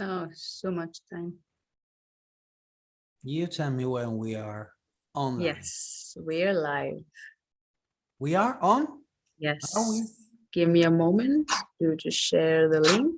Oh, so much time. You tell me when we are online. Yes, we're live. We are on? Yes. Are we? Give me a moment to just share the link.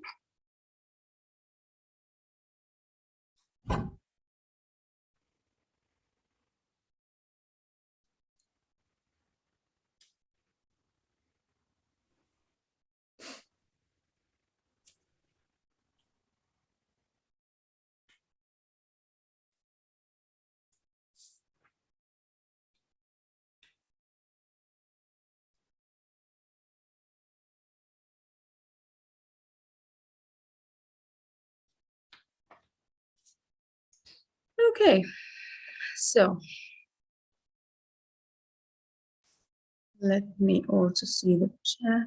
Okay, so let me also see the chat.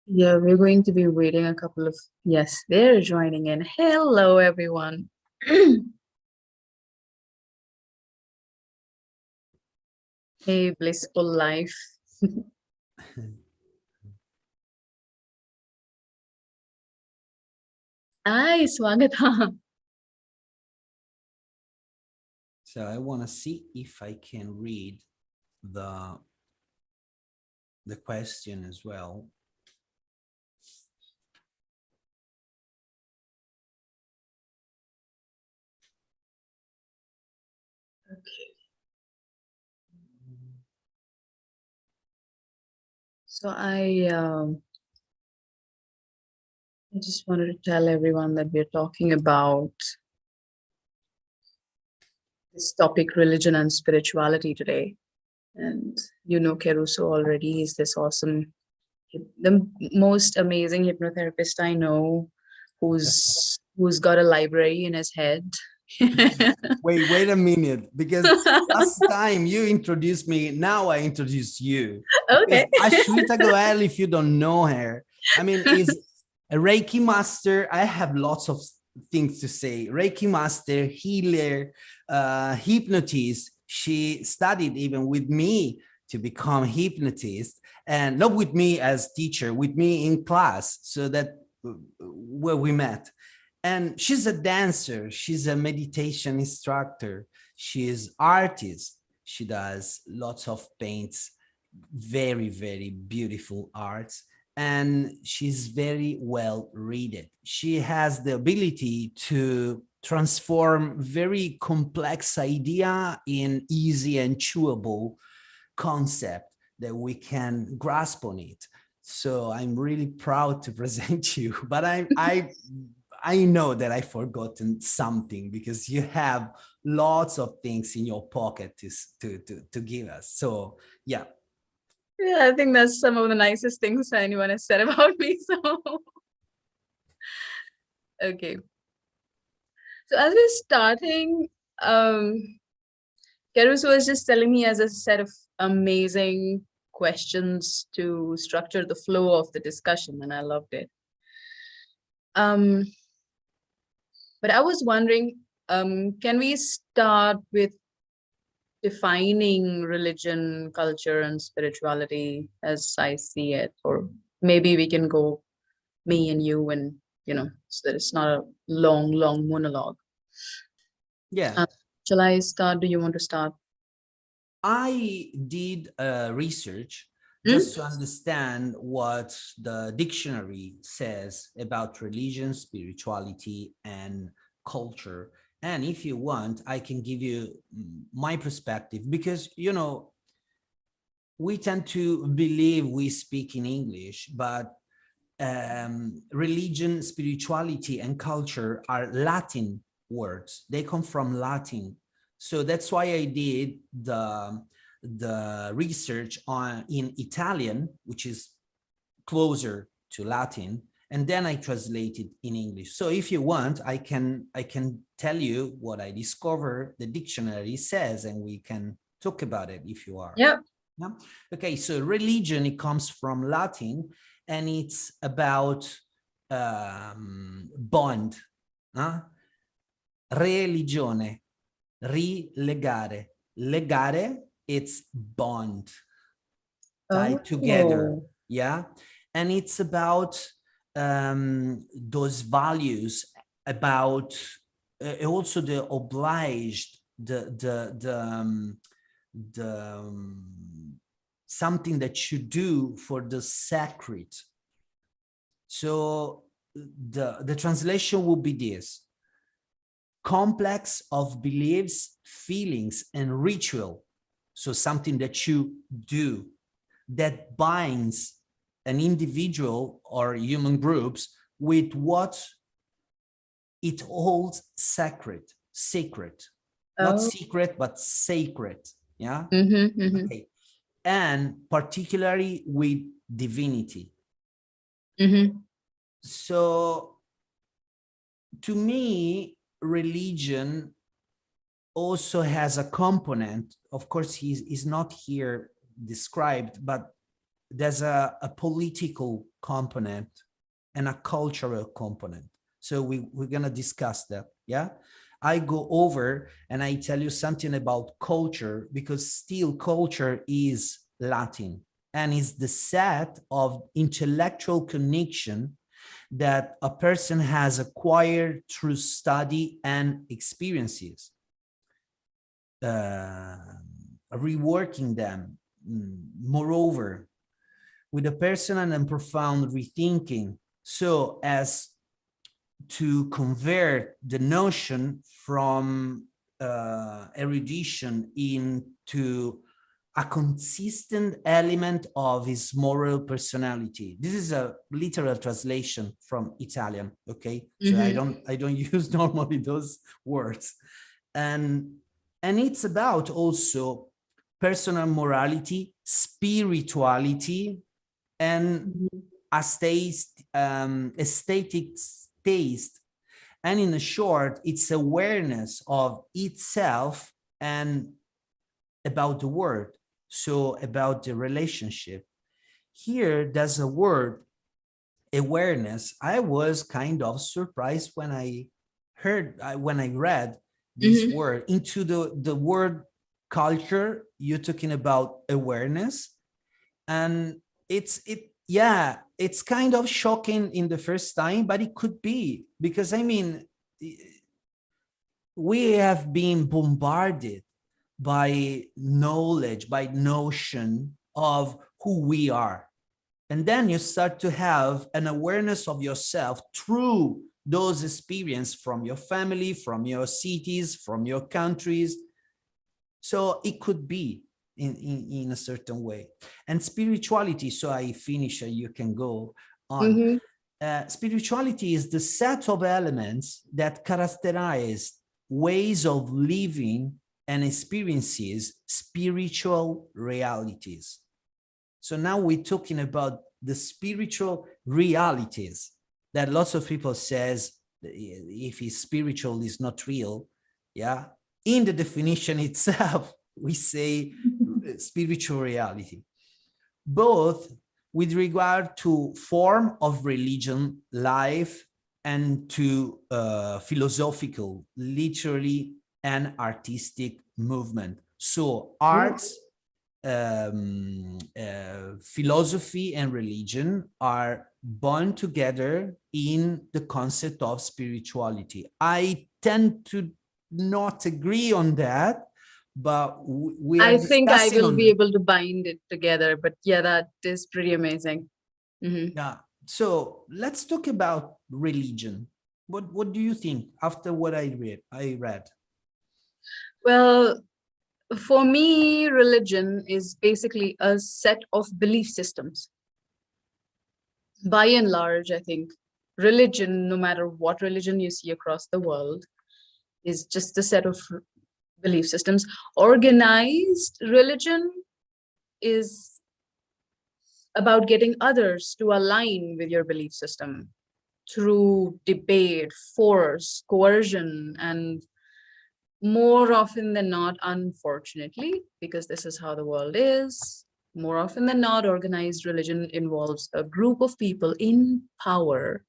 Yeah, we're going to be waiting a couple of, yes, they're joining in. Hello, everyone. Hey, blissful life. Hi, Swagata. So I want to see if I can read the question as well. Okay. So I just wanted to tell everyone that we're talking about this topic, religion and spirituality today. And you know Caruso already is this awesome, the most amazing hypnotherapist I know, who's got a library in his head. Wait a minute, because last time you introduced me, now I introduce you. Okay. Ashrita Goel, if you don't know her, I mean, is a Reiki master. I have lots of things to say. Reiki master, healer, hypnotist. She studied even with me to become hypnotist, and not with me as teacher, with me in class. So that where we met. And she's a dancer, she's a meditation instructor, she is artist, she does lots of paints, very, very beautiful arts, and she's very well read. She has the ability to transform very complex idea in easy and chewable concept that we can grasp on it. So I'm really proud to present you, but I know that I've forgotten something because you have lots of things in your pocket to give us. So yeah. Yeah, I think that's some of the nicest things anyone has said about me. So okay. So as we're starting, Caruso was just telling me as a set of amazing questions to structure the flow of the discussion, and I loved it. But I was wondering, can we start with defining religion, culture, and spirituality as I see it? Or maybe we can go me and you, and, so that it's not a long monologue. Yeah. Shall I start? Do you want to start? I did research just to understand what the dictionary says about religion, spirituality, and culture. And if you want, I can give you my perspective, because, we tend to believe we speak in English, but religion, spirituality, and culture are Latin words. They come from Latin. So that's why I did the research in Italian, which is closer to Latin, and then I translated in English. So if you want, I can tell you what I discovered the dictionary says, and we can talk about it if you are. Yeah. Yeah. Okay. So religion, it comes from Latin, and it's about bond. Religione, rilegare. Legare, it's bond, tied together. Oh, Yeah. And it's about those values, about also the obliged, something that you do for the sacred. So the translation would be this: complex of beliefs, feelings, and ritual. So something that you do that binds an individual or human groups with what it holds sacred, not oh. secret, but sacred. Yeah. Mm-hmm, mm-hmm, Okay. And particularly with divinity. mm-hmm. So to me, religion also has a component. Of course, he's not here described, but there's a political component and a cultural component. So we're going to discuss that. Yeah. I go over and I tell you something about culture, because still culture is Latin and is the set of intellectual connection that a person has acquired through study and experiences, reworking them. Moreover, with a personal and profound rethinking, so as to convert the notion from erudition into a consistent element of his moral personality. This is a literal translation from Italian, okay? So I don't use normally those words. And it's about also personal morality, spirituality, and Mm-hmm. aesthetic taste. And in short, it's awareness of itself and about the world. So about the relationship. Here, there's a word, awareness. I was kind of surprised when I when I read this Mm-hmm. word into the word culture. You're talking about awareness, and yeah, it's kind of shocking in the first time, but it could be because I mean, we have been bombarded by knowledge, by notion of who we are. And then you start to have an awareness of yourself through those experiences from your family, from your cities, from your countries. So it could be in a certain way. And spirituality, so I finish and you can go on. Mm-hmm. Spirituality is the set of elements that characterize ways of living and experiences spiritual realities. So now we're talking about the spiritual realities that lots of people says if it's spiritual is not real. Yeah. In the definition itself, we say spiritual reality, both with regard to form of religion, life, and to philosophical, literary, and artistic movement. So arts, philosophy and religion are bound together in the concept of spirituality. I tend to not agree on that, but we are I think I discussing will on be that. able to bind it together, but yeah, that is pretty amazing. Mm-hmm. Yeah. So let's talk about religion. What do you think after what I read? Well, for me, religion is basically a set of belief systems. By and large, I think religion, no matter what religion you see across the world, is just a set of belief systems. Organized religion is about getting others to align with your belief system through debate, force, coercion, and more often than not, unfortunately, because this is how the world is, more often than not, organized religion involves a group of people in power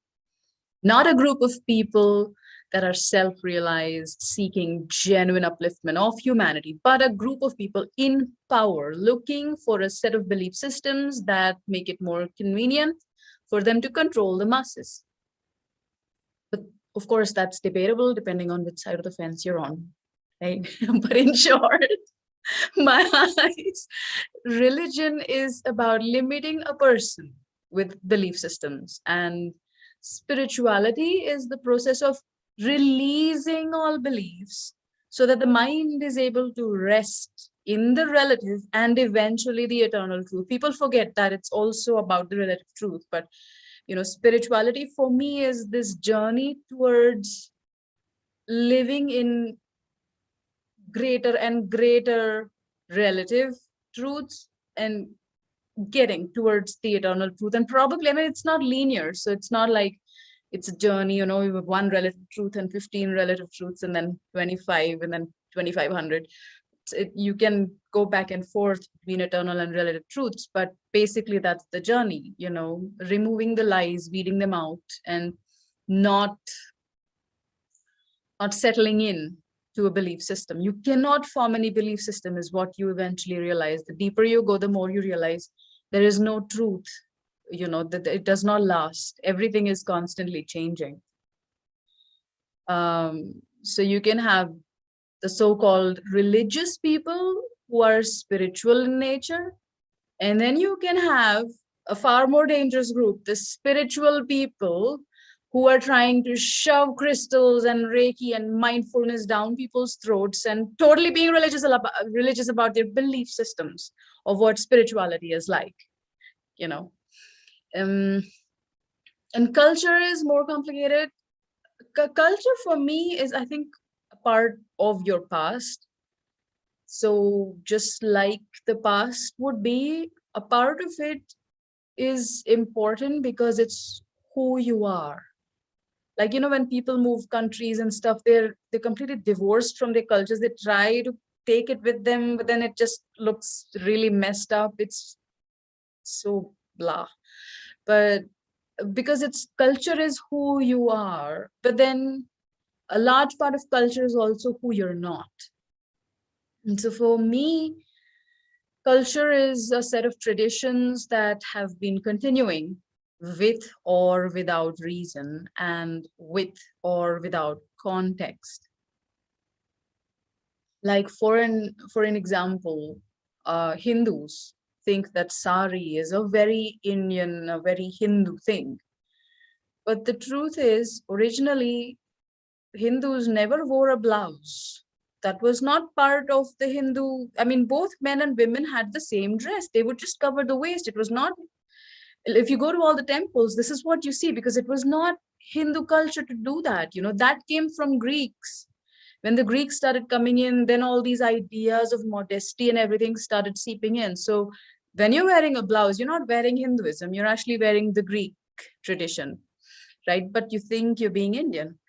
not a group of people that are self-realized, seeking genuine upliftment of humanity, but a group of people in power looking for a set of belief systems that make it more convenient for them to control the masses. But of course, that's debatable depending on which side of the fence you're on, right? But in short, my eyes, religion is about limiting a person with belief systems, and spirituality is the process of releasing all beliefs so that the mind is able to rest in the relative and eventually the eternal truth. People forget that it's also about the relative truth, but spirituality for me is this journey towards living in greater and greater relative truths and getting towards the eternal truth. And probably, I mean, it's not linear, so it's not like it's a journey, you have one relative truth and 15 relative truths and then 25 and then 2500. You can go back and forth between eternal and relative truths, but basically that's the journey, removing the lies, weeding them out, and not settling in to a belief system. You cannot form any belief system, is what you eventually realize. The deeper you go, the more you realize there is no truth, that it does not last. Everything is constantly changing. So you can have the so-called religious people who are spiritual in nature, and then you can have a far more dangerous group, the spiritual people who are trying to shove crystals and Reiki and mindfulness down people's throats and totally being religious about their belief systems of what spirituality is like, and culture is more complicated. Culture for me is, I think, a part of your past. So just like the past would be, a part of it is important because it's who you are. Like, when people move countries and stuff, they're completely divorced from their cultures. They try to take it with them, but then it just looks really messed up. It's so blah. But because it's culture is who you are, but then a large part of culture is also who you're not. And so for me, culture is a set of traditions that have been continuing with or without reason and with or without context. Like for an example, Hindus think that sari is a very Indian, a very Hindu thing. But the truth is, originally, Hindus never wore a blouse. That was not part of the Hindu. I mean, both men and women had the same dress. They would just cover the waist. It was not, if you go to all the temples, this is what you see, because it was not Hindu culture to do that. That came from Greeks. When the Greeks started coming in, then all these ideas of modesty and everything started seeping in. So when you're wearing a blouse, you're not wearing Hinduism, you're actually wearing the Greek tradition, right? But you think you're being Indian.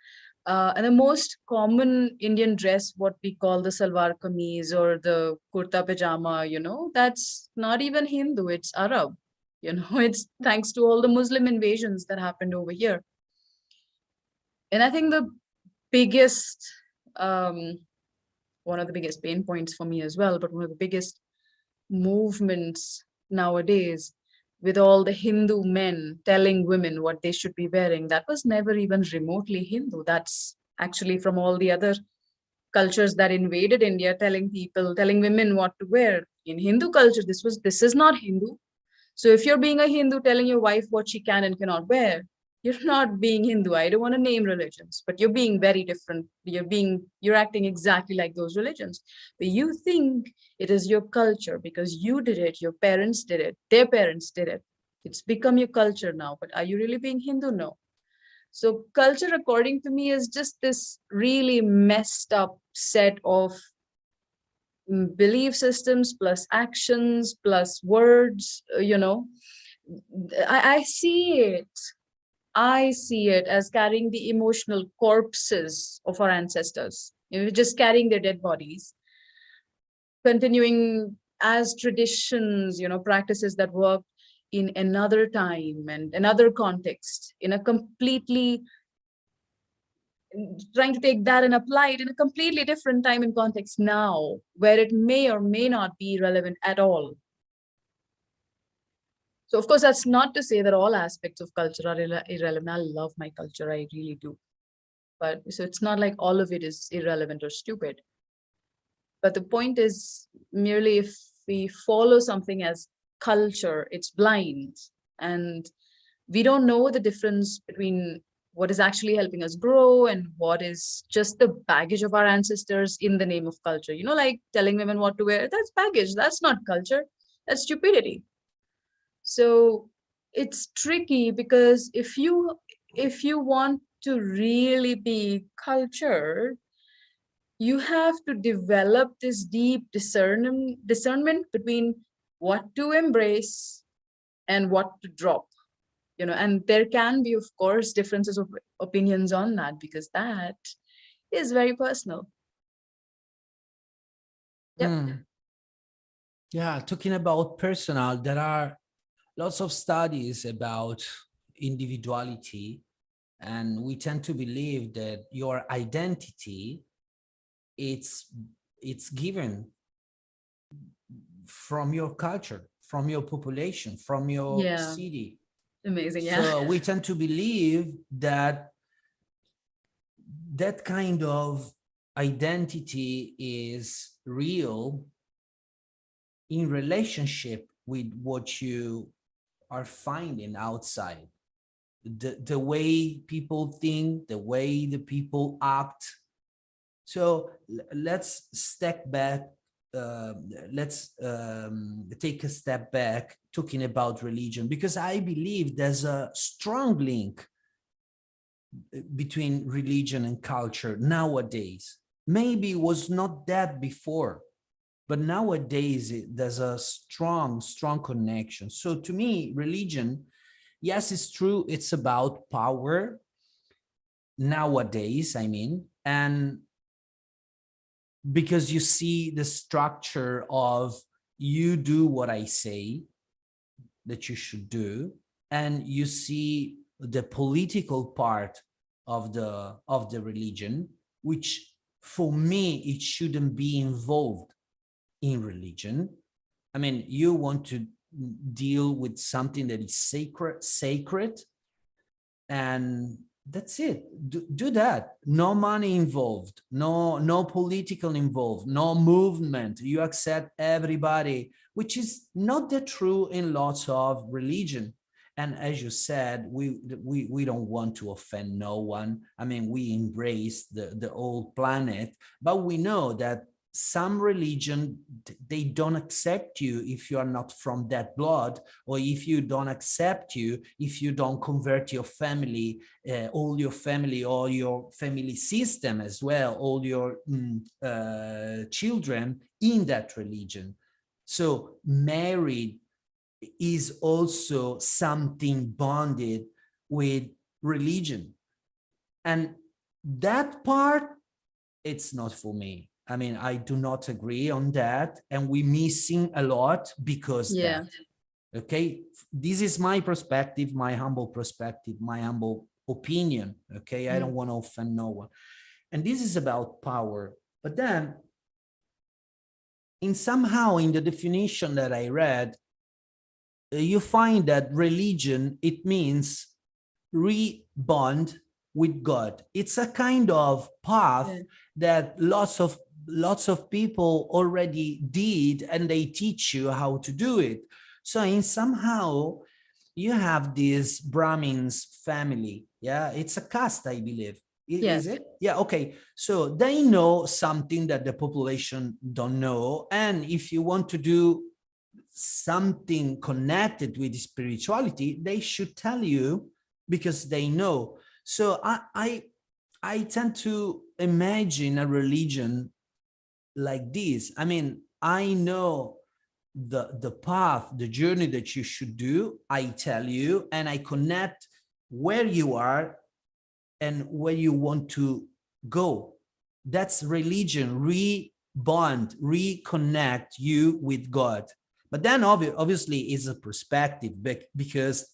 And the most common Indian dress, what we call the salwar kameez or the kurta pajama, that's not even Hindu, it's Arab. It's thanks to all the Muslim invasions that happened over here. And I think the biggest, one of the biggest pain points for me as well, but one of the biggest movements nowadays with all the Hindu men telling women what they should be wearing, that was never even remotely Hindu. That's actually from all the other cultures that invaded India, telling women what to wear. In Hindu culture, this is not Hindu. So if you're being a Hindu telling your wife what she can and cannot wear, you're not being Hindu. I don't want to name religions, but you're being very different. You're acting exactly like those religions. But you think it is your culture because you did it, your parents did it, their parents did it. It's become your culture now. But are you really being Hindu? No. So culture, according to me, is just this really messed up set of belief systems plus actions plus words. I see it as carrying the emotional corpses of our ancestors, just carrying their dead bodies, continuing as traditions, practices that work in another time and another context, in a completely trying to take that and apply it in a completely different time and context now, where it may or may not be relevant at all. So, of course, that's not to say that all aspects of culture are irrelevant. I love my culture, I really do. But so it's not like all of it is irrelevant or stupid. But the point is merely if we follow something as culture, it's blind. And we don't know the difference between what is actually helping us grow and what is just the baggage of our ancestors in the name of culture. You know, like telling women what to wear, that's baggage. That's not culture. That's stupidity. So it's tricky because if you want to really be cultured, you have to develop this deep discernment between what to embrace and what to drop, you know. And there can be, of course, differences of opinions on that, because that is very personal. Yep. Yeah, talking about personal, there are lots of studies about individuality, and we tend to believe that your identity, it's given from your culture, from your population, from your Yeah. city. Amazing. Yeah. So we tend to believe that that kind of identity is real in relationship with what you are finding outside. The way people think, the way the people act. So let's step back. Let's take a step back talking about religion, because I believe there's a strong link between religion and culture nowadays. Maybe it was not that before, but nowadays there's a strong connection. So to me, religion, yes, it's true, it's about power nowadays, I mean, and because you see the structure of you do what I say that you should do, and you see the political part of the religion, which for me it shouldn't be involved in religion. I mean, you want to deal with something that is sacred, and that's it. Do that. No money involved, no political involved, no movement. You accept everybody, which is not the true in lots of religion. And as you said, we don't want to offend no one. I mean, we embrace the whole planet, but we know that some religion, they don't accept you if you are not from that blood, or if you don't accept you if you don't convert your family, all your family, or your family system as well, all your children in that religion. So married is also something bonded with religion, and that part, it's not for me. I mean, I do not agree on that, and we're missing a lot because Yeah. that. Okay, this is my perspective, my humble perspective, my humble opinion. Okay, I don't want to offend no one, and this is about power. But then, somehow in the definition that I read, you find that religion, it means rebond with God. It's a kind of path that lots of people already did, and they teach you how to do it. So in somehow you have this Brahmins family. Yeah, it's a caste, I believe. Yes. Is it? Yeah, okay. So they know something that the population don't know. And if you want to do something connected with spirituality, they should tell you, because they know. So I tend to imagine a religion like this. I mean, I know the path, the journey that you should do, I tell you, and I connect where you are and where you want to go. That's religion, rebond, reconnect you with God. But then obviously it's a perspective, because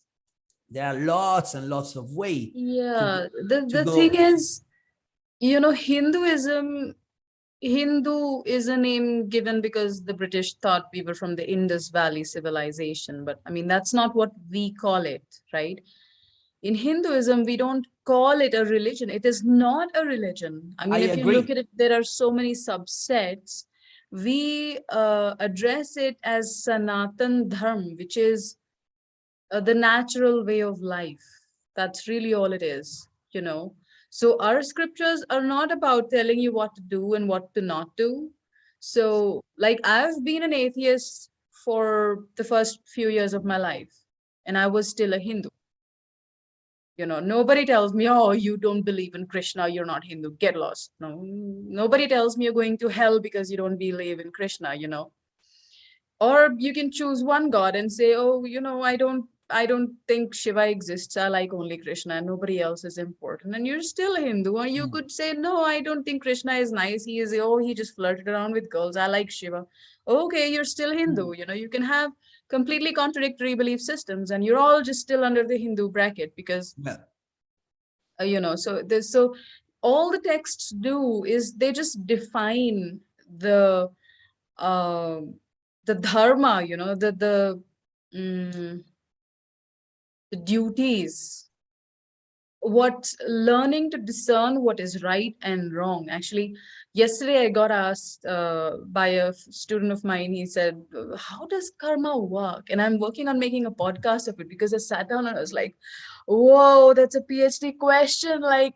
there are lots and lots of ways Yeah. to The go. thing is, You know, Hindu is a name given because the British thought we were from the Indus Valley civilization, but I mean, that's not what we call it, right? In Hinduism, we don't call it a religion. It is not a religion. I I mean, if you look agree. at it, there are so many subsets. We address it as Sanatan Dharma, which is the natural way of life. That's really all it is, you know. So our scriptures are not about telling you what to do and what to not do. So, like, I've been an atheist for the first few years of my life, and I was still a Hindu. You know, nobody tells me, oh, you don't believe in Krishna, you're not Hindu, get lost. No, nobody tells me you're going to hell because you don't believe in Krishna, you know. Or you can choose one god and say, oh, you know, I don't think Shiva exists, I like only Krishna and nobody else is important, and you're still a Hindu. Or you Mm. could say, no, I don't think Krishna is nice, he just flirted around with girls, I like Shiva. Okay, you're still Hindu. Mm. You know, you can have completely contradictory belief systems and you're all just still under the Hindu bracket because Yeah. you know, so there's so all the texts do is they just define the uh, the dharma, you know, mm, the duties, what learning to discern what is right and wrong. Actually, yesterday I got asked by a student of mine. He said, how does karma work? And I'm working on making a podcast of it because I sat down and I was like, whoa, that's a PhD question. Like,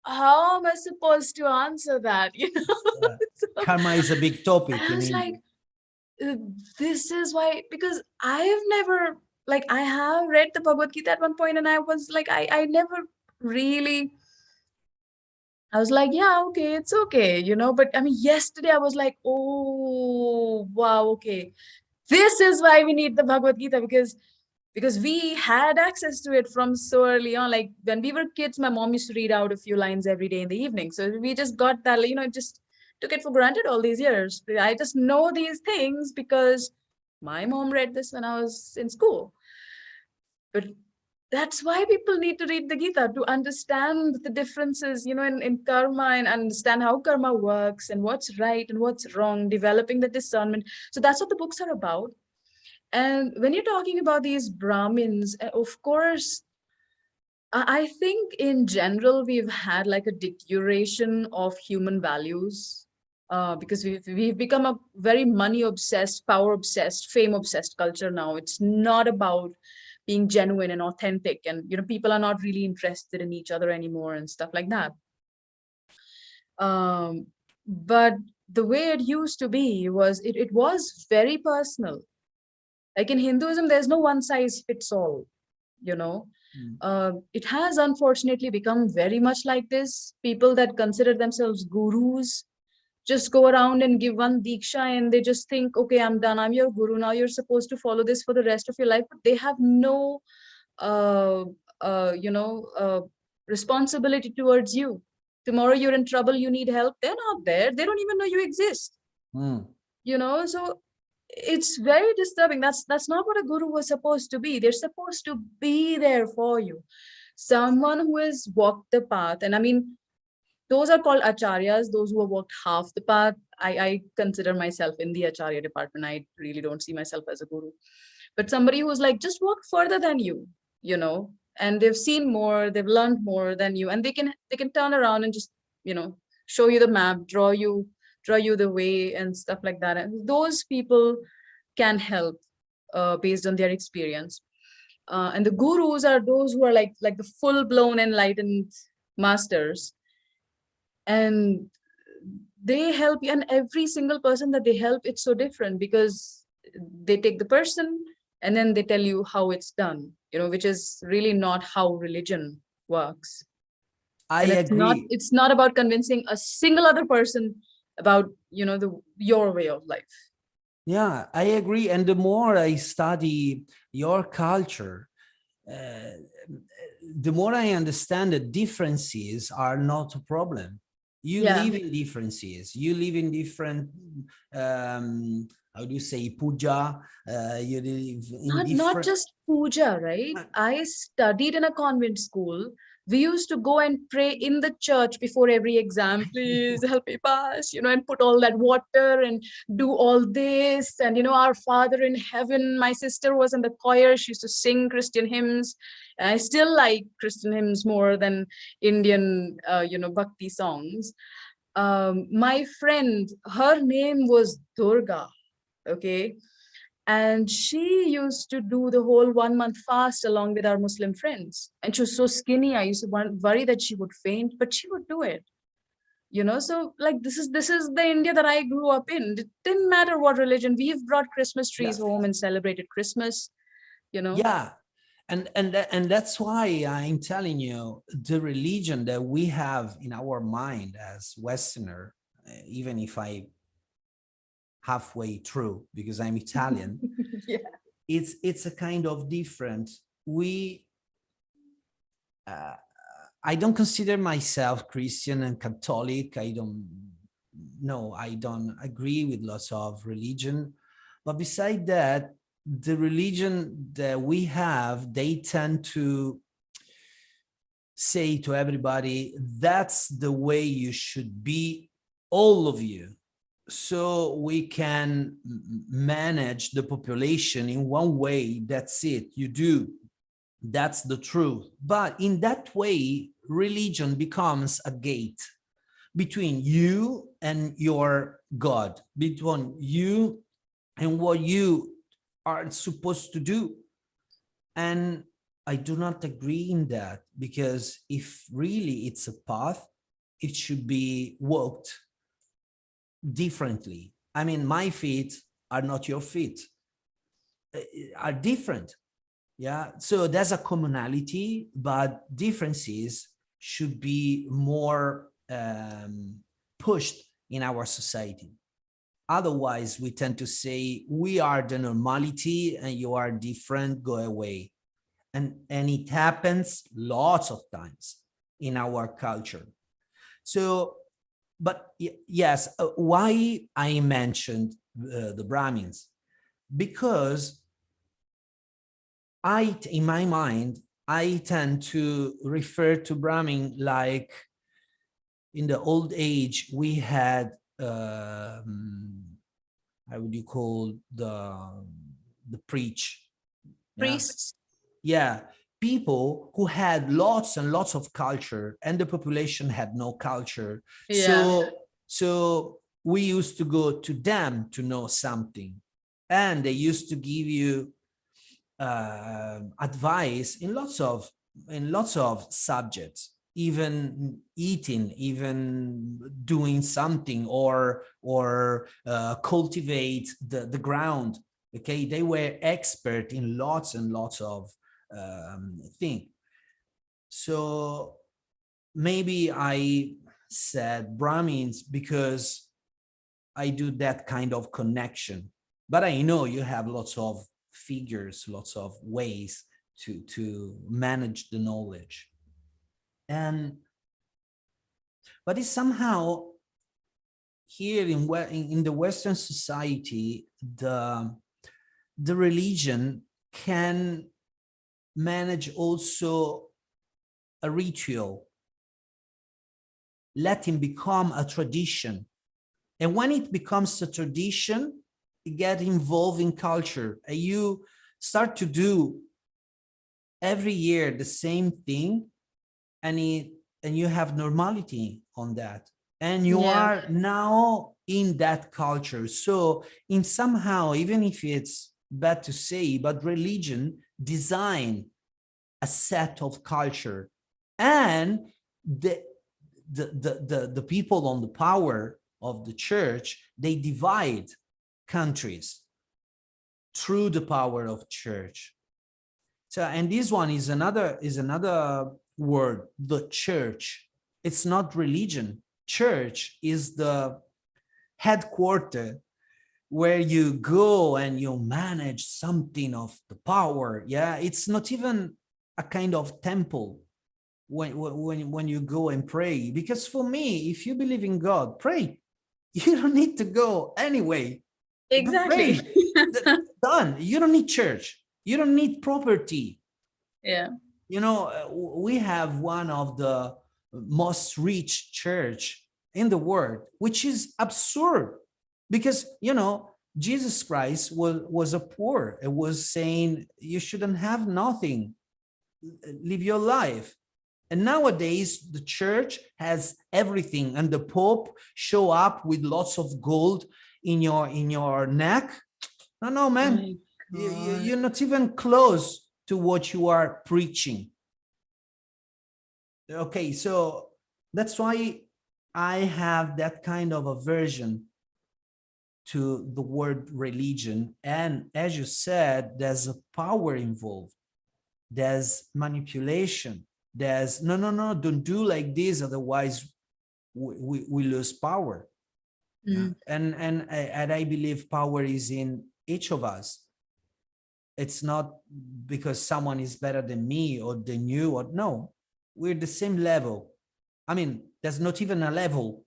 how am I supposed to answer that? You know? Yeah. So Karma is a big topic I in was like, India. uh, this is why, because I've never, like, I have read the Bhagwad Gita at one point and I was like, I never really, I was like, yeah, okay, it's okay, you know. But I mean, yesterday I was like, oh, wow, okay. This is why we need the Bhagavad Gita because we had access to it from so early on. Like when we were kids, my mom used to read out a few lines every day in the evening. So we just got that, you know, just took it for granted all these years. I just know these things because my mom read this when I was in school. But that's why people need to read the Gita to understand the differences, you know, in karma and understand how karma works and what's right and what's wrong, developing the discernment. So that's what the books are about. And when you're talking about these Brahmins, of course, I think in general, we've had like a deterioration of human values because we've become a very money obsessed, power obsessed, fame obsessed culture now. It's not about being genuine and authentic, and you know, people are not really interested in each other anymore and stuff like that. But the way it used to be was it was very personal. Like in Hinduism, there's no one size fits all, you know. Mm. It has unfortunately become very much like this. People that consider themselves gurus just go around and give one diksha and they just think, okay, I'm done, I'm your guru, now you're supposed to follow this for the rest of your life. But they have no uh, you know, responsibility towards you. Tomorrow you're in trouble, you need help, they're not there, they don't even know you exist, Mm. you know. So it's very disturbing. That's not what a guru was supposed to be. They're supposed to be there for you, someone who has walked the path. And I mean, those are called acharyas, those who have walked half the path. I consider myself in the acharya department. I really don't see myself as a guru, but somebody who's like just walked further than you know, and they've seen more, they've learned more than you, and they can turn around and just, you know, show you the map, draw you the way and stuff like that. And those people can help based on their experience. And the gurus are those who are like the full blown enlightened masters, and they help you. And every single person that they help, it's so different because they take the person and then they tell you how it's done, you know, which is really not how religion works. I And agree. it's not about convincing a single other person about, you know, the your way of life. Yeah, I agree. And the more I study your culture, uh, the more I understand that differences are not a problem. You Yeah, live in differences. You live in different, how do you say, puja? You live in not different. just puja, right? I studied in a convent school. We used to go and pray in the church before every exam, please help me pass, and put all that water and do all this. And, our Father in heaven, my sister was in the choir. She used to sing Christian hymns. I still like Christian hymns more than Indian, bhakti songs. My friend, her name was Durga. Okay. And she used to do the whole 1 month fast along with our Muslim friends. And she was so skinny. I used to worry that she would faint, but she would do it. So like this is the India that I grew up in. It didn't matter what religion. We've brought Christmas trees Yeah. home and celebrated Christmas. Yeah. And that's why I'm telling you, the religion that we have in our mind as Westerner, even if I halfway through because I'm Italian, Yeah. it's a kind of different. I don't consider myself Christian and Catholic. I don't agree with lots of religion. But beside that, the religion that we have, they tend to say to everybody, that's the way you should be, all of you. So we can manage the population in one way. That's it. You do. That's the truth. But in that way, religion becomes a gate between you and your God, between you and what you are supposed to do. And I do not agree in that, because if really it's a path, it should be walked differently. I mean, my feet are not your feet, are different. Yeah. So there's a commonality, but differences should be more pushed in our society. Otherwise, we tend to say, we are the normality and you are different, go away. And it happens lots of times in our culture. So, but yes, why I mentioned the Brahmins? Because in my mind, I tend to refer to Brahmin like in the old age, we had, how would you call the preach? Priests. Yeah, people who had lots and lots of culture, and the population had no culture. Yeah. So we used to go to them to know something, and they used to give you advice in lots of subjects, even eating, even doing something, or cultivate the ground. Okay, they were expert in lots and lots of things. So maybe I said Brahmins because I do that kind of connection, but I know you have lots of figures, lots of ways to manage the knowledge. But it's somehow here in the Western society, the religion can manage also a ritual, let him become a tradition. And when it becomes a tradition, you get involved in culture, and you start to do every year the same thing, and you have normality on that, and you are now in that culture. So in somehow, even if it's bad to say, but religion design a set of culture, and the people on the power of the church, they divide countries through the power of church. So, and this one is another word, the church. It's not religion. Church is the headquarters where you go and you manage something of the power. Yeah, it's not even a kind of temple when you go and pray. Because for me, if you believe in God, pray. You don't need to go anyway. Exactly. Done. You don't need church. You don't need property. Yeah. You know, we have one of the most rich church in the world, which is absurd because, you know, Jesus Christ was a poor. It was saying you shouldn't have nothing, live your life. And nowadays the church has everything, and the Pope show up with lots of gold in your neck. No, no, man, My you're God. not even close to what you are preaching. Okay, so that's why I have that kind of aversion to the word religion. And as you said, there's a power involved, there's manipulation, there's no, no, no, don't do like this, otherwise we lose power. Yeah. Mm. And I believe power is in each of us. It's not because someone is better than me or than you, or no, we're the same level. I mean, there's not even a level,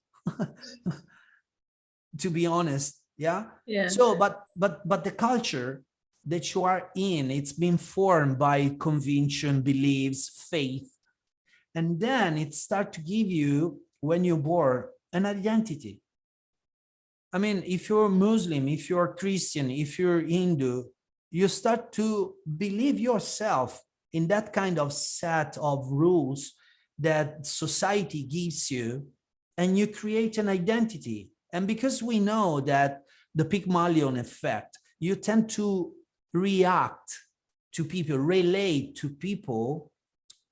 to be honest. Yeah. Yeah. So, but the culture that you are in, it's been formed by convention, beliefs, faith, and then it starts to give you, when you're born, an identity. I mean, if you're Muslim, if you're Christian, if you're Hindu, you start to believe yourself in that kind of set of rules that society gives you, and you create an identity. And because we know that the Pygmalion effect, you tend to react to people, relate to people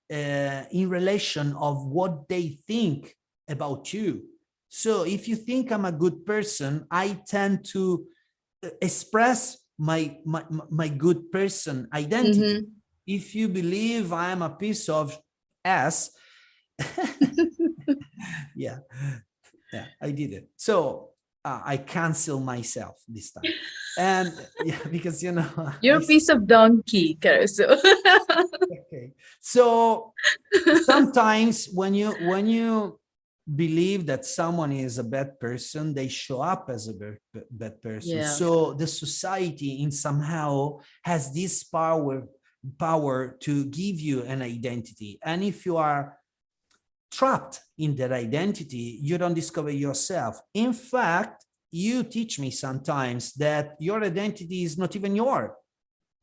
in relation of what they think about you. So if you think I'm a good person, I tend to express my good person identity. Mm-hmm. If you believe I am a piece of ass, yeah, yeah, I did it. So I cancel myself this time. And yeah, because, you know, You're a piece of donkey, Caruso. okay. So sometimes when you believe that someone is a bad person, they show up as a bad person. Yeah. So the society in somehow has this power to give you an identity. And if you are trapped in that identity, you don't discover yourself. In fact, you teach me sometimes that your identity is not even yours.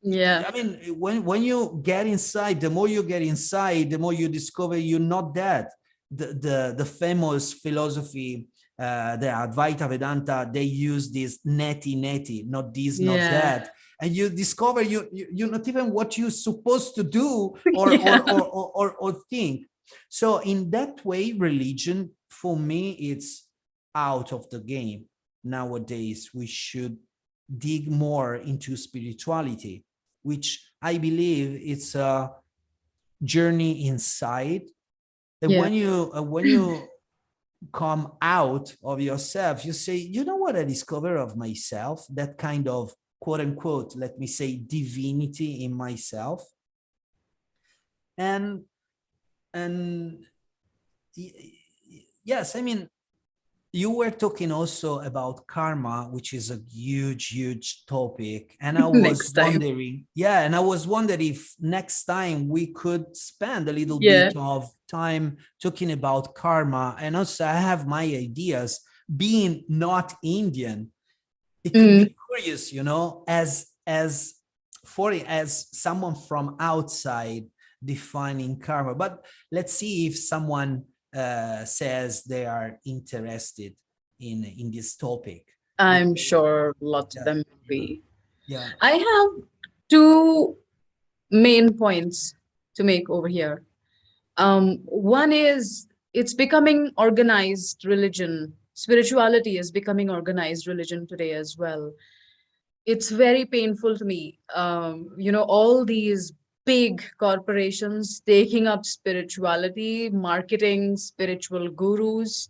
Yeah. I mean, when you get inside, the more you get inside, the more you discover you're not that. The famous philosophy, the Advaita Vedanta, they use this neti, not this, not Yeah. that, and you discover you're not even what you're supposed to do Yeah. or think. So in that way, religion for me, it's out of the game. Nowadays, we should dig more into spirituality, which I believe it's a journey inside. And Yeah. when you come out of yourself, you say, you know what I discover of myself? That kind of quote unquote, let me say, divinity in myself. And and yes, I mean, you were talking also about karma, which is a huge topic. And I was Next time. wondering, yeah, and I was wondering if next time we could spend a little Yeah. bit of time talking about karma. And also, I have my ideas. Being not Indian, it could Mm. be curious, you know, as someone from outside defining karma. But let's see if someone says they are interested in this topic, I'm because sure lots of yeah, them will yeah, be. yeah. I have two main points to make over here. One is it's becoming organized religion. Spirituality is becoming organized religion today as well. It's very painful to me. All these big corporations taking up spirituality, marketing spiritual gurus,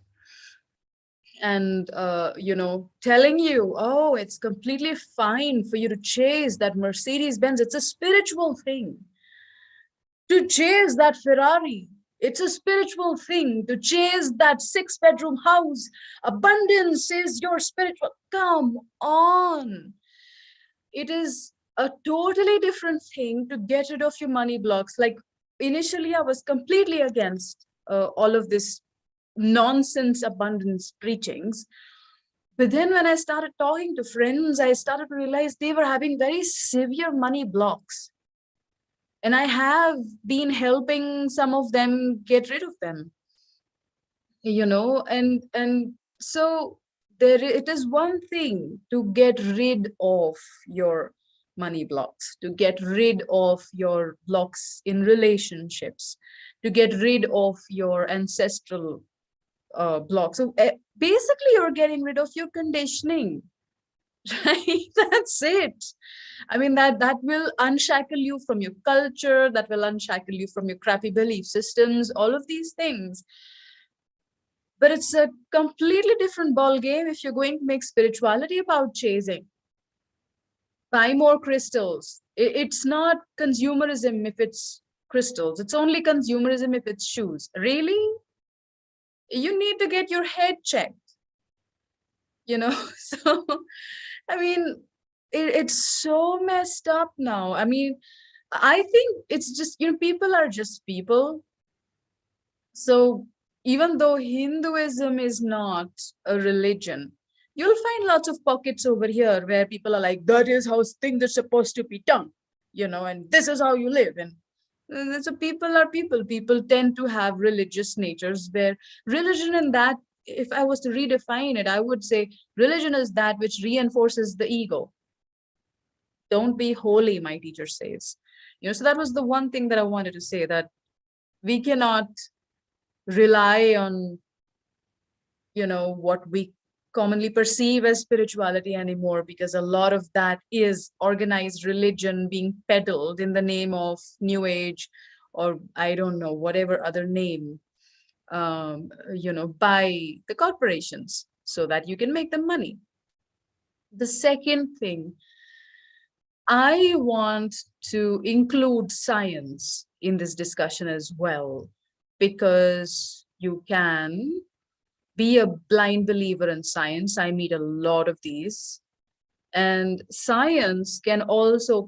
and telling you, oh, it's completely fine for you to chase that Mercedes Benz. It's a spiritual thing to chase that Ferrari. It's a spiritual thing to chase that 6 bedroom house. Abundance is your spiritual. Come on. It is a totally different thing to get rid of your money blocks. Like, initially I was completely against all of this nonsense abundance preachings. But then when I started talking to friends, I started to realize they were having very severe money blocks. And I have been helping some of them get rid of them, and so it is one thing to get rid of your money blocks, to get rid of your blocks in relationships, to get rid of your ancestral blocks. So basically you're getting rid of your conditioning. Right, that's it. I mean, that will unshackle you from your culture, that will unshackle you from your crappy belief systems, all of these things. But it's a completely different ball game if you're going to make spirituality about chasing. Buy more crystals. It's not consumerism if it's crystals. It's only consumerism if it's shoes. Really? You need to get your head checked, you know? So, I mean, it's so messed up now. I mean, I think it's just, people are just people. So even though Hinduism is not a religion, you'll find lots of pockets over here where people are like, that is how things are supposed to be done, and this is how you live. And so people are people. People tend to have religious natures where religion in that, if I was to redefine it, I would say religion is that which reinforces the ego. Don't be holy, my teacher says. So that was the one thing that I wanted to say, that we cannot rely on what we commonly perceive as spirituality anymore, because a lot of that is organized religion being peddled in the name of new age, or I don't know, whatever other name, by the corporations so that you can make them money. The second thing, I want to include science in this discussion as well, because you can be a blind believer in science. I meet a lot of these. And science can also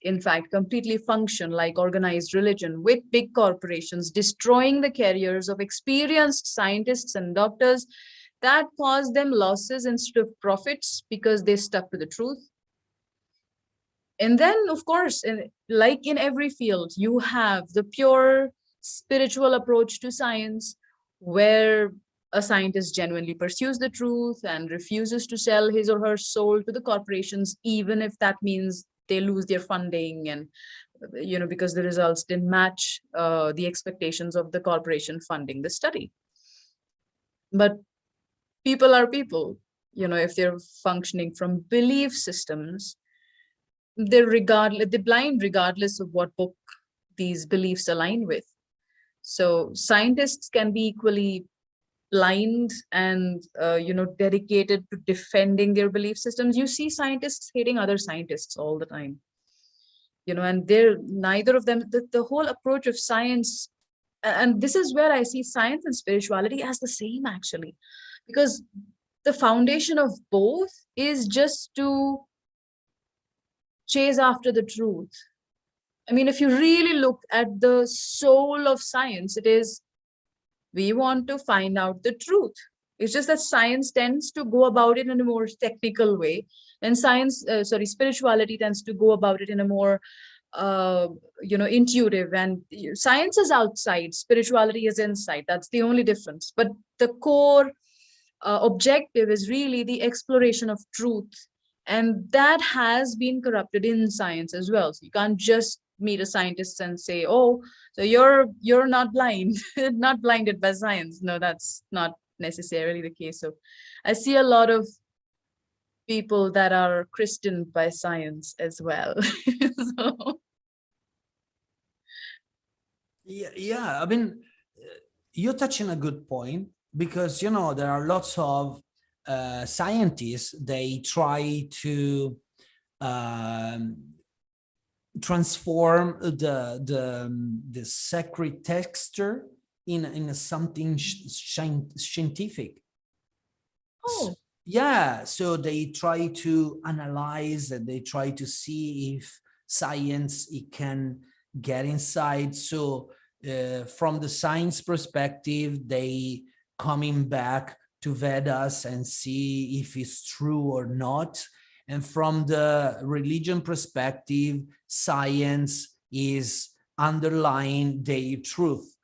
in fact, completely function like organized religion with big corporations destroying the careers of experienced scientists and doctors that cause them losses instead of profits because they stuck to the truth. And then, of course, like in every field, you have the pure spiritual approach to science, where a scientist genuinely pursues the truth and refuses to sell his or her soul to the corporations, even if that means they lose their funding, and because the results didn't match the expectations of the corporation funding the study. But people are people. If they're functioning from belief systems, they're blind regardless of what book these beliefs align with. So scientists can be equally blind and dedicated to defending their belief systems. You see scientists hating other scientists all the time, and they're neither of them. The whole approach of science, and this is where I see science and spirituality as the same, actually, because the foundation of both is just to chase after the truth. I mean, if you really look at the soul of science, it is, we want to find out the truth. It's just that science tends to go about it in a more technical way, and spirituality tends to go about it in a more, intuitive. And science is outside, spirituality is inside. That's the only difference. But the core objective is really the exploration of truth, and that has been corrupted in science as well. So you can't just meet a scientist and say, oh, so you're not blind, not blinded by science. No, that's not necessarily the case. So I see a lot of people that are christened by science as well. So, yeah, I mean, you're touching a good point, because there are lots of scientists. They try to transform the sacred texture in something scientific. oh, Yeah, so they try to analyze, and they try to see if science, it can get inside. So from the science perspective, they coming back to Vedas and see if it's true or not. And from the religion perspective, science is underlying their truth.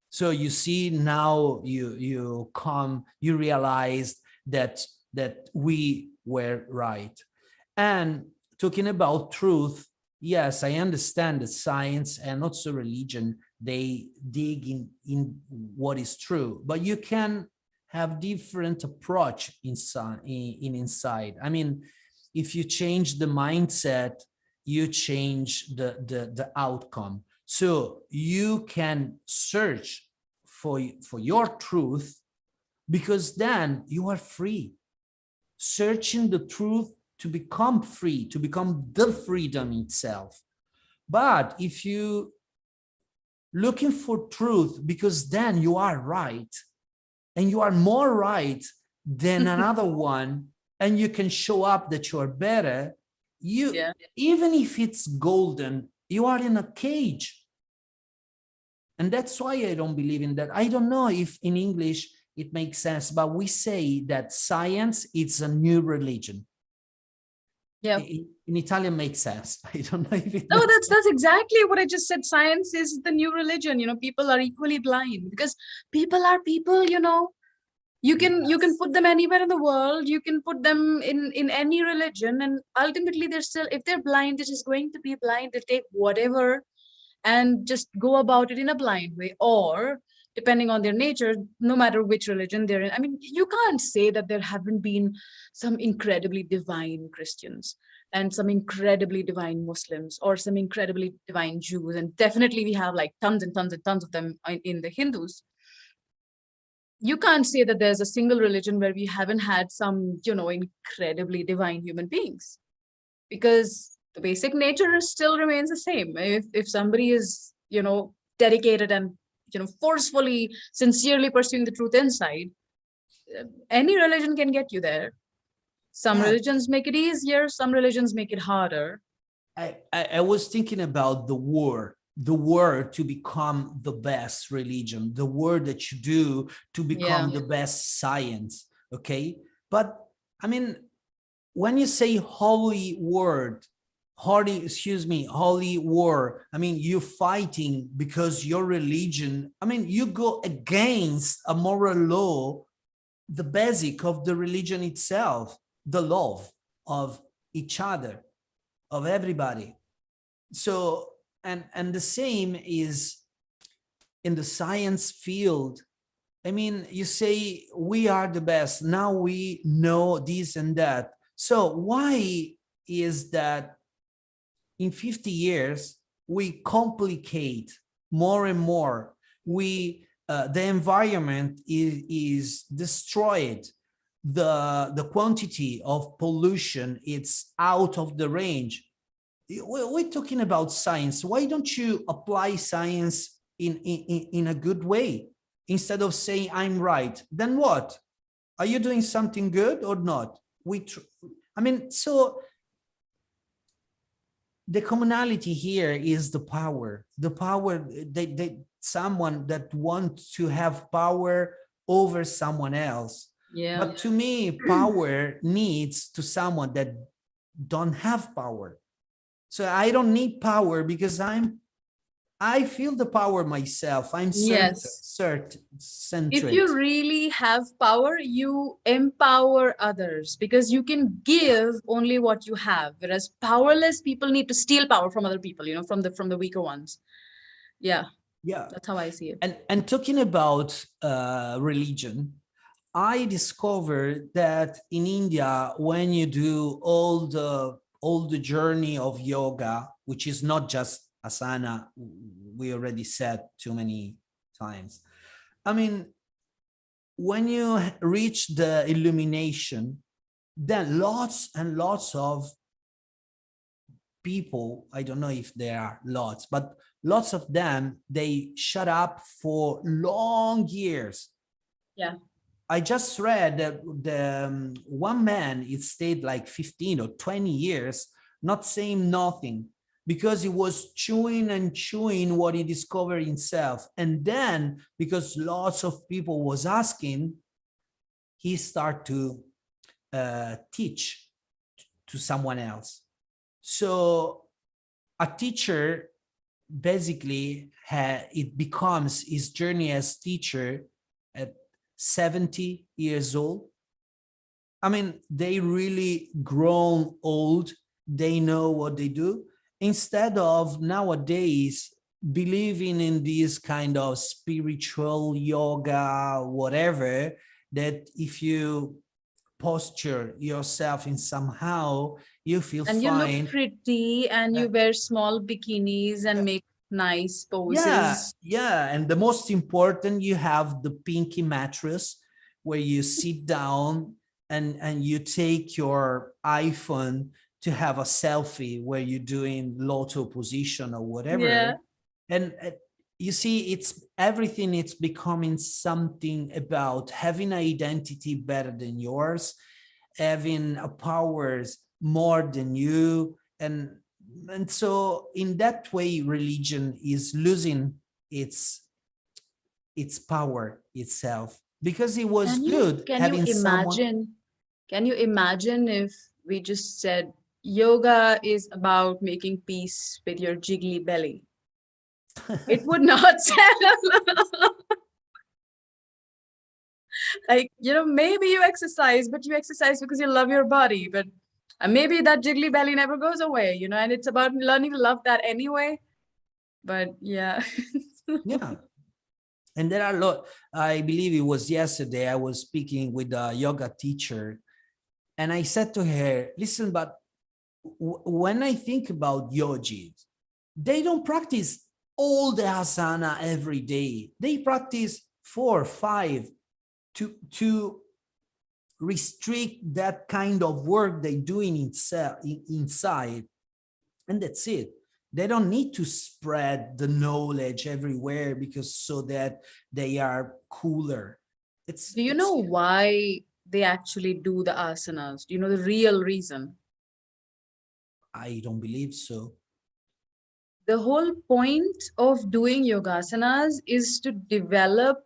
So you see, now you realize that we were right. And talking about truth, yes, I understand that science and also religion, they dig in what is true, but you can have different approach inside. I mean, if you change the mindset, you change the outcome. So you can search for your truth, because then you are free. Searching the truth to become free, to become the freedom itself. But if you looking for truth because then you are right, and you are more right than another one, and you can show up that you are better, even if it's golden, you are in a cage. And that's why I don't believe in that. I don't know if in English it makes sense, but we say that science is a new religion. Yeah. In Italian makes sense. I don't know if it No, that's exactly what I just said. Science is the new religion. People are equally blind because people are people, You can put them anywhere in the world. You can put them in any religion, and ultimately they're still, if they're blind, they're just going to be blind. They take whatever and just go about it in a blind way, or depending on their nature, no matter which religion they're in. I mean, you can't say that there haven't been some incredibly divine Christians and some incredibly divine Muslims or some incredibly divine Jews, and definitely we have like tons and tons and tons of them in the Hindus. You can't say that there's a single religion where we haven't had some, incredibly divine human beings, because the basic nature still remains the same. If somebody is, dedicated and, forcefully, sincerely pursuing the truth inside, any religion can get you there. Some religions make it easier, some religions make it harder. I was thinking about the word to become the best religion, the word that you do to become the best science. Okay. But I mean, when you say holy war, I mean, you're fighting because your religion, I mean, you go against a moral law, the basic of the religion itself, the love of each other, of everybody. So, and the same is in the science field. I mean, you say we are the best, now we know this and that. So why is that in 50 years we complicate more and more? The environment is destroyed. The quantity of pollution, it's out of the range. We're talking about science. Why don't you apply science in a good way? Instead of saying I'm right, then what? Are you doing something good or not? I mean, so the commonality here is the power. The power, someone that wants to have power over someone else. Yeah. But to me, power needs to someone that don't have power. So I don't need power because I feel the power myself. I'm centered. If you really have power, you empower others because you can give only what you have. Whereas powerless people need to steal power from other people, from the weaker ones. Yeah. That's how I see it. And talking about religion, I discovered that in India, when you do all the journey of yoga, which is not just asana, we already said too many times. I mean, when you reach the illumination, then lots and lots of people, I don't know if there are lots, but lots of them, they shut up for long years. Yeah. I just read that one man, it stayed like 15 or 20 years, not saying nothing. because he was chewing and chewing what he discovered himself. And then, because lots of people was asking, he started to teach to someone else. So a teacher basically it becomes his journey as teacher at 70 years old. I mean, they really grown old. They know what they do. Instead of nowadays believing in this kind of spiritual yoga, whatever, that if you posture yourself in somehow, you feel And you look fine. pretty and you wear small bikinis and make nice Yeah, poses. yeah. And the most important, you have the pinky mattress where you sit down and you take your iPhone to have a selfie where you're doing loto position or Yeah. whatever. And you see, it's everything, it's becoming something about having an identity better than yours, having a powers more than you. And so in that way, religion is losing its power itself, because it was Can you good can you having someone. imagine? Can you imagine if we just said yoga is about making peace with your jiggly belly? It would not sell. Like, maybe you exercise, but you exercise because you love your body. But maybe that jiggly belly never goes away, and it's about learning to love that anyway. But yeah. Yeah. And there are a lot. I believe it was yesterday I was speaking with a yoga teacher, and I said to her, listen, but when I think about yogis, they don't practice all the asana every day. They practice 4 or 5 to restrict that kind of work they doing inside, and that's it. They don't need to spread the knowledge everywhere because so that they are cooler. Do you It's know why they actually do the asanas? Do you know the real reason? I don't believe so. The whole point of doing yogasanas is to develop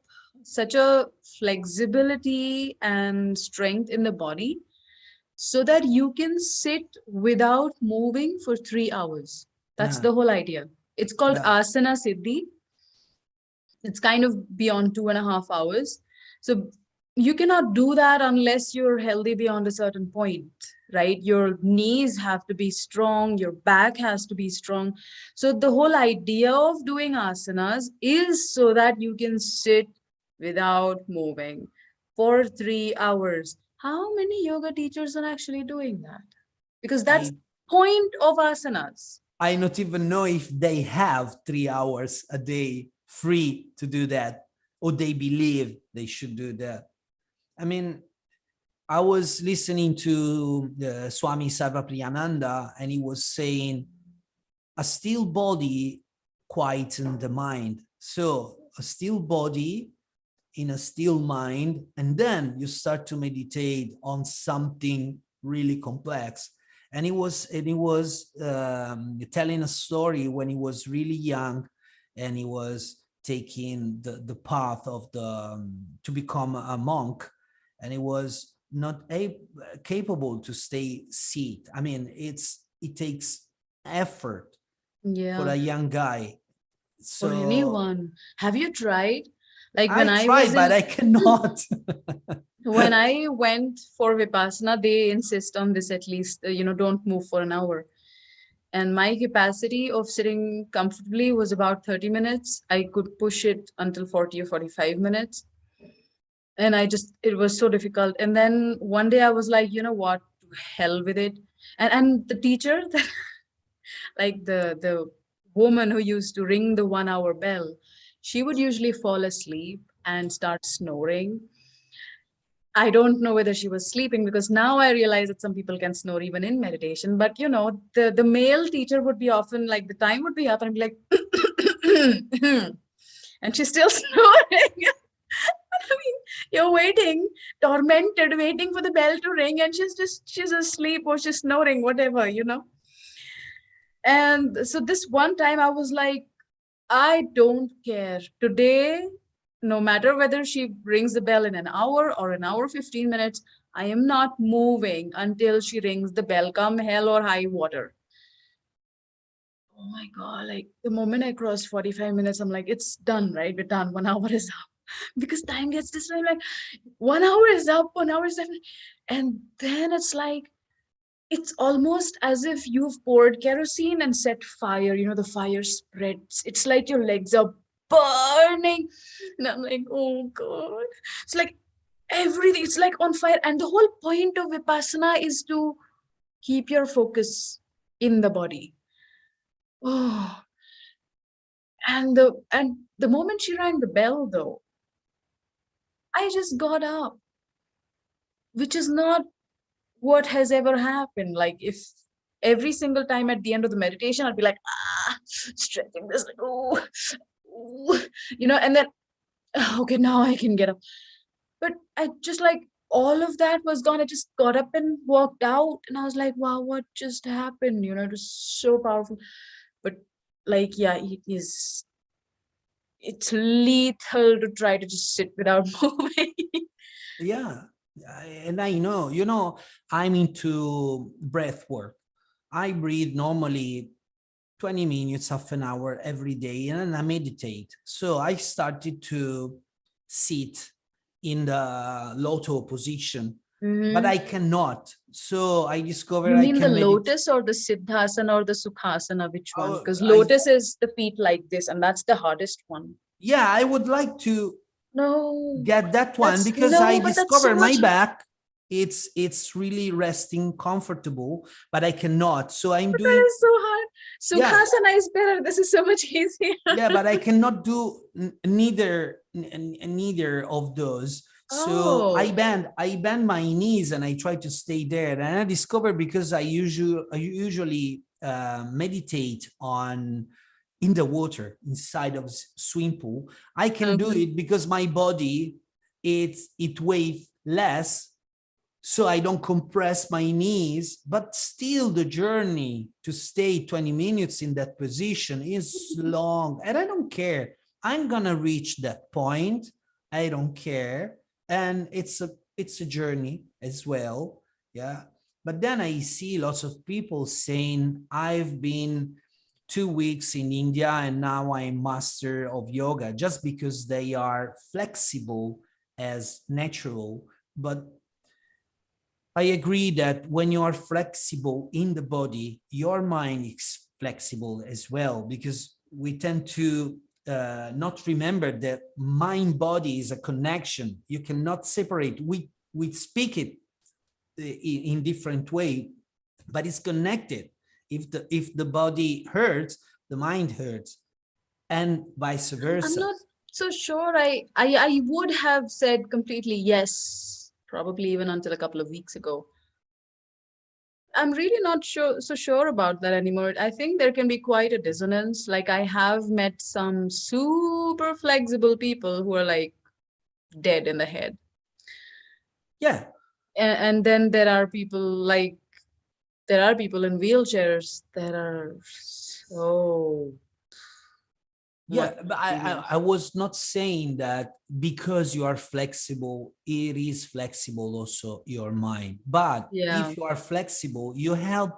such a flexibility and strength in the body so that you can sit without moving for 3 hours. That's Yeah, the whole idea. It's called yeah. asana siddhi. It's kind of beyond 2.5 hours. So you cannot do that unless you're healthy beyond a certain point, right? Your knees have to be strong, your back has to be strong. So the whole idea of doing asanas is so that you can sit without moving for 3 hours. How many yoga teachers are actually doing that? Because that's I point of asanas. I not even know if they have 3 hours a day free to do that, or they believe they should do that. I mean, I was listening to the Swami Sarvapriyananda, and he was saying a still body quietens the mind. So a still body in a still mind, and then you start to meditate on something really complex. And he was telling a story when he was really young, and he was taking the path of the to become a monk, and he was not capable to stay seated. I mean, it takes effort for Yeah, a young guy. for So anyone. Have you tried? Like I when I was tried, but in I cannot. when I went for Vipassana, they insist on this at least, don't move for an hour. And my capacity of sitting comfortably was about 30 minutes. I could push it until 40 or 45 minutes. And it was so difficult. And then one day I was like, you know what, to hell with it. And the teacher, like the woman who used to ring the 1 hour bell, she would usually fall asleep and start snoring. I don't know whether she was sleeping, because now I realize that some people can snore even in meditation. But the male teacher would be often like, the time would be up and I'd be like, and she's still snoring. I mean, you're waiting, tormented, waiting for the bell to ring, and she's asleep or she's snoring, whatever. And so this one time I was like, I don't care. Today, no matter whether she rings the bell in an hour or an hour, 15 minutes, I am not moving until she rings the bell, come hell or high water. Oh my God, like the moment I crossed 45 minutes, I'm like, it's done, right? We're done. 1 hour is up. Because time gets this way, like 1 hour is up, 1 hour is done. And then it's like, it's almost as if you've poured kerosene and set fire. The fire spreads. It's like your legs are burning. And I'm like, oh God. It's like everything, it's like on fire. And the whole point of Vipassana is to keep your focus in the body. Oh, and the moment she rang the bell, though, I just got up, which is not what has ever happened. Like if every single time at the end of the meditation, I'd be like, stretching this, like, oh, and then, okay, now I can get up. But I just like all of that was gone. I just got up and walked out, and I was like, wow, what just happened? It was so powerful. But like, yeah, it's lethal to try to just sit without moving. Yeah. And I know, I'm into breath work. I breathe normally 20 minutes, half an hour every day, and I meditate. So I started to sit in the loto position, but I cannot. So I discovered You I mean the can meditate. lotus or the siddhasana or the sukhasana? Which one? Oh, Because lotus is the feet like this, and that's the hardest one. yeah, I would like to No, get that one that's because I no, but that's so discover my much. back. It's really resting comfortable, but I cannot. So I'm But that doing, is so hard. yeah, Sukhasana is better. This is so much easier. yeah, but I cannot do neither of those. So Oh, I bend my knees and I try to stay there. And I discover because I usually meditate on in the water inside of swim pool. I can do okay. it because my body it weighs less, so I don't compress my knees, but still the journey to stay 20 minutes in that position is long, and I don't care. I'm gonna reach that point. I don't care. And it's a journey as well. Yeah. But then I see lots of people saying, I've been 2 weeks in India and now I'm master of yoga, just because they are flexible as natural. But I agree that when you are flexible in the body, your mind is flexible as well, because we tend to not remember that mind body is a connection. You cannot separate. We speak it in different way, but it's connected. If the body hurts, the mind hurts, and vice I'm versa. not so sure. I would have said completely yes, probably even until a couple of weeks ago. I'm really not sure about that anymore. I think there can be quite a dissonance. Like I have met some super flexible people who are like dead in the head. Yeah. And then there are people in wheelchairs that are so not Yeah, but I, human. I I was not saying that because you are flexible, it is flexible also your mind. But Yeah, if you are flexible, you help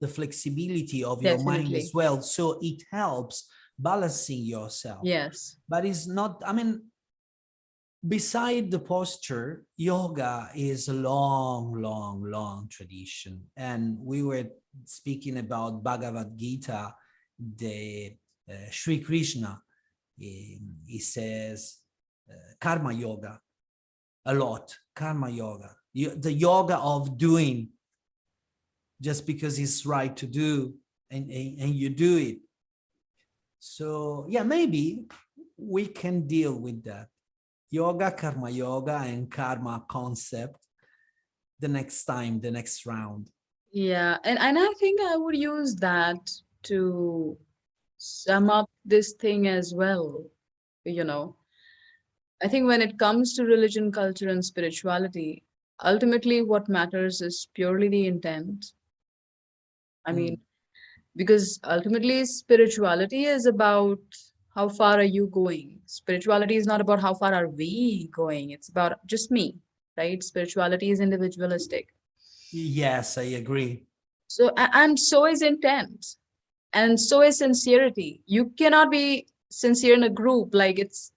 the flexibility of your mind as definitely. well. So it helps balancing yourself. Yes. But it's not, I mean, beside the posture, yoga is a long, long, long tradition. And we were speaking about Bhagavad Gita, the Sri Krishna. He says karma yoga a lot. Karma yoga, the yoga of doing just because it's right to do, and you do it. So yeah, maybe we can deal with that yoga, karma yoga, and karma concept the next time, the next round. Yeah, and I think I would use that to sum up this thing as well. You know, I think when it comes to religion, culture, and spirituality, ultimately what matters is purely the intent. I mean, Mm. because ultimately spirituality is about how far are you going. Spirituality is not about how far are we going. It's about just me, right? Spirituality is individualistic. Yes, I agree. So, and so is intent, and so is sincerity. You cannot be sincere in a group. Like it's,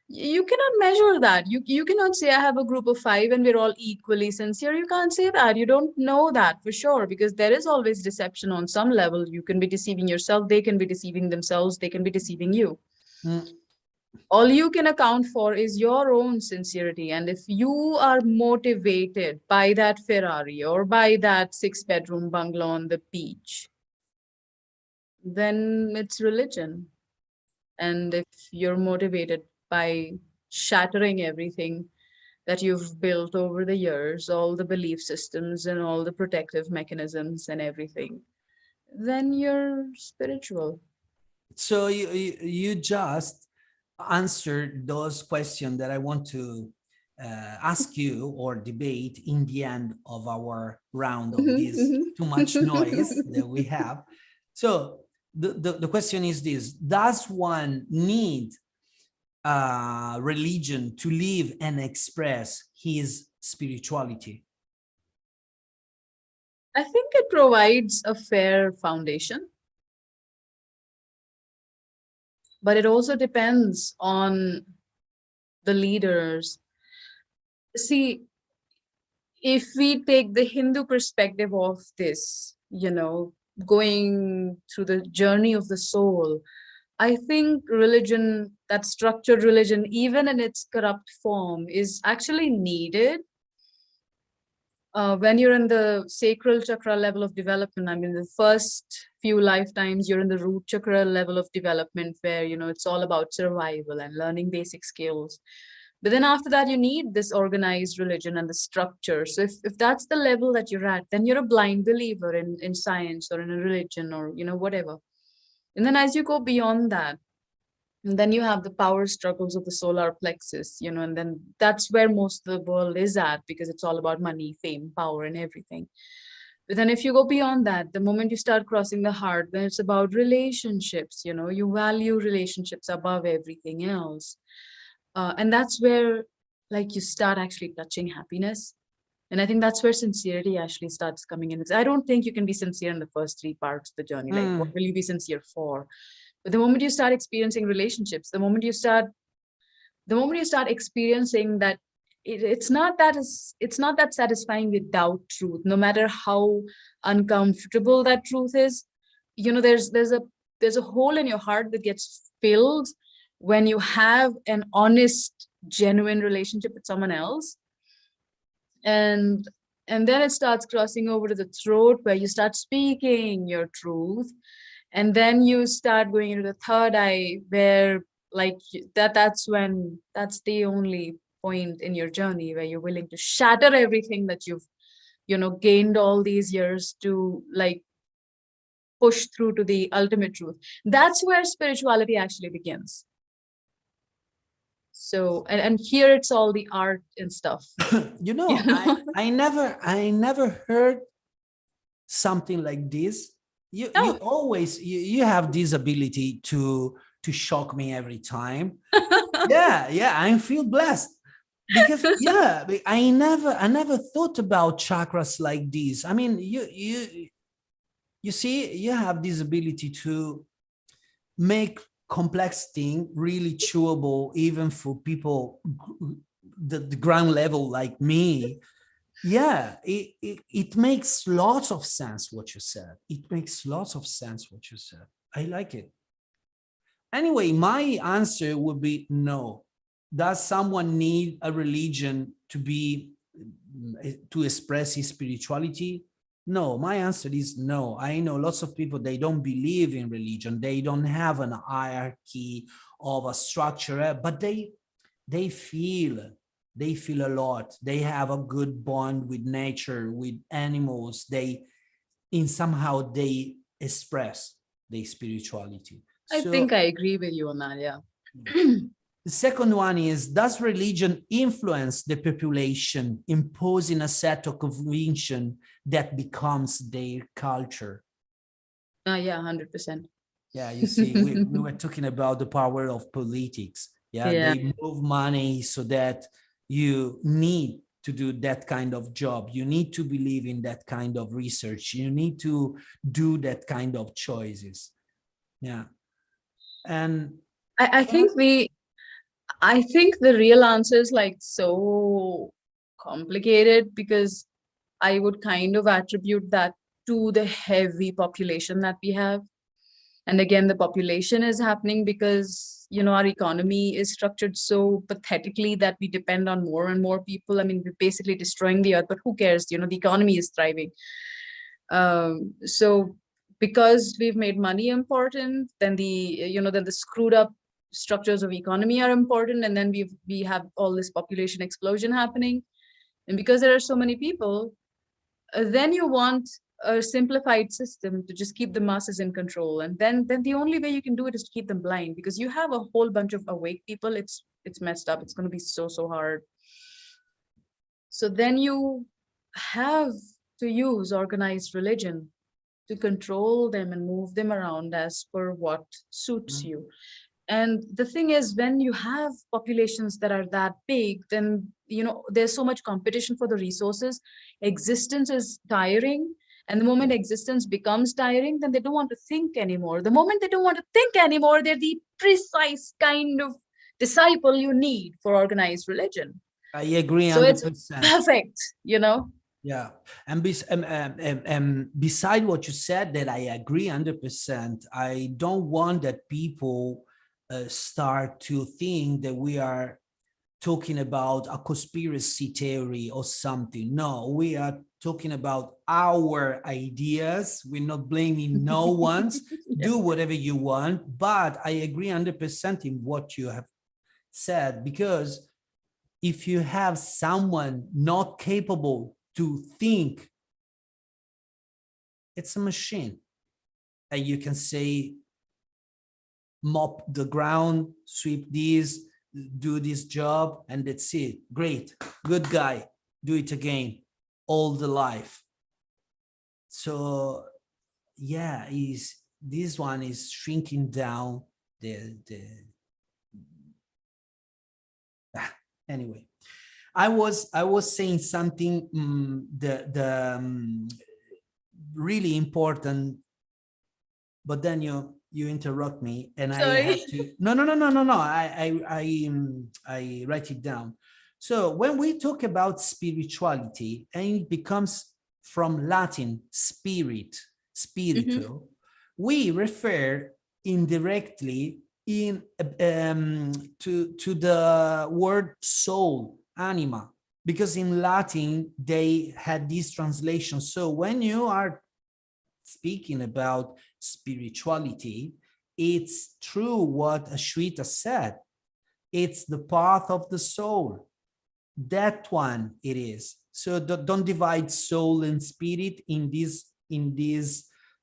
you cannot measure that. You cannot say I have a group of 5 and we're all equally sincere. You can't say that. You don't know that for sure, because there is always deception on some level. You can be deceiving yourself, they can be deceiving themselves, they can be deceiving you. Mm. All you can account for is your own sincerity. And if you are motivated by that Ferrari or by that 6-bedroom bungalow on the beach, then it's religion. And if you're motivated by shattering everything that you've built over the years, all the belief systems and all the protective mechanisms and everything, then you're spiritual. So you just answered those questions that I want to ask you or debate in the end of our round of this too much noise that we have. So the question is this: does one need religion to live and express his spirituality? I think it provides a fair foundation, but it also depends on the leaders. See, if we take the Hindu perspective of this, going through the journey of the soul, I think religion, that structured religion, even in its corrupt form, is actually needed when you're in the sacral chakra level of development. I mean, the first few lifetimes, you're in the root chakra level of development where, it's all about survival and learning basic skills. But then after that, you need this organized religion and the structure. So if that's the level that you're at, then you're a blind believer in science or in a religion or, whatever. And then as you go beyond that, and then you have the power struggles of the solar plexus, and then that's where most of the world is at, because it's all about money, fame, power, and everything. But then if you go beyond that, the moment you start crossing the heart, then it's about relationships. You value relationships above everything else. And that's where, like, you start actually touching happiness. And I think that's where sincerity actually starts coming in. I don't think you can be sincere in the first 3 parts of the journey. Like, what will you be sincere for? But the moment you start experiencing relationships, the moment you start experiencing that it's not that satisfying without truth, no matter how uncomfortable that truth is. There's a hole in your heart that gets filled when you have an honest, genuine relationship with someone else. And then it starts crossing over to the throat, where you start speaking your truth. And then you start going into the third eye, where, like, that's the only point in your journey where you're willing to shatter everything that you've gained all these years to, like, push through to the ultimate truth. That's where spirituality actually begins. So, and here it's all the art and stuff. I never heard something like this. You always you have this ability to shock me every time. Yeah, I feel blessed, because I never thought about chakras like this. I mean, you see, you have this ability to make complex thing really chewable, even for people the ground level like me. Yeah, it makes lots of sense what you said. It makes lots of sense what you said. I like it. Anyway, my answer would be no. Does someone need a religion to express his spirituality? No, my answer is no. I know lots of people, they don't believe in religion. They don't have an hierarchy of a structure, but they feel a lot. They have a good bond with nature, with animals. Somehow they express their spirituality. I think I agree with you on that. Yeah. The second one is, does religion influence the population, imposing a set of convention that becomes their culture? Yeah, 100%. Yeah, you see, we were talking about the power of politics. Yeah, Yeah. they move money so that you need to do that kind of job. You need to believe in that kind of research. You need to do that kind of choices. Yeah. And I can, think I think the real answer is like so complicated, because I would kind of attribute that to the heavy population that we have. And again, the population is happening because, our economy is structured so pathetically that we depend on more and more people. I mean, we're basically destroying the earth, but who cares? The economy is thriving. So because we've made money important, then the screwed up structures of economy are important, and then we have all this population explosion happening. And because there are so many people, then you want a simplified system to just keep the masses in control. And then the only way you can do it is to keep them blind, because you have a whole bunch of awake people. It's messed up. It's going to be so hard. So then you have to use organized religion to control them and move them around as per what suits you. And the thing is, when you have populations that are that big, then there's so much competition for the resources. Existence is tiring, and the moment existence becomes tiring, then they don't want to think anymore. The moment they don't want to think anymore, they're the precise kind of disciple you need for organized religion. I agree So it's 100%. perfect. Yeah, and, beside what you said, that I agree 100%. I don't want that people start to think that we are talking about a conspiracy theory or something. No, we are talking about our ideas. We're not blaming no one's. Yeah. Do whatever you want, but I agree 100% in what you have said, because if you have someone not capable to think, it's a machine. And you can say, mop the ground, sweep this, do this job, and that's it. Great, good guy, do it again, all the life. So yeah, this one is shrinking down the anyway. I was saying something really important, but then you interrupt me, and I Sorry. have to. No. I write it down. So when we talk about spirituality, and it becomes from Latin spirit, spirito, we refer indirectly to the word soul, anima, because in Latin they had this translation. So when you are speaking about spirituality, it's true what Ashwita said. It's the path of the soul. That one it is. So don't divide soul and spirit in this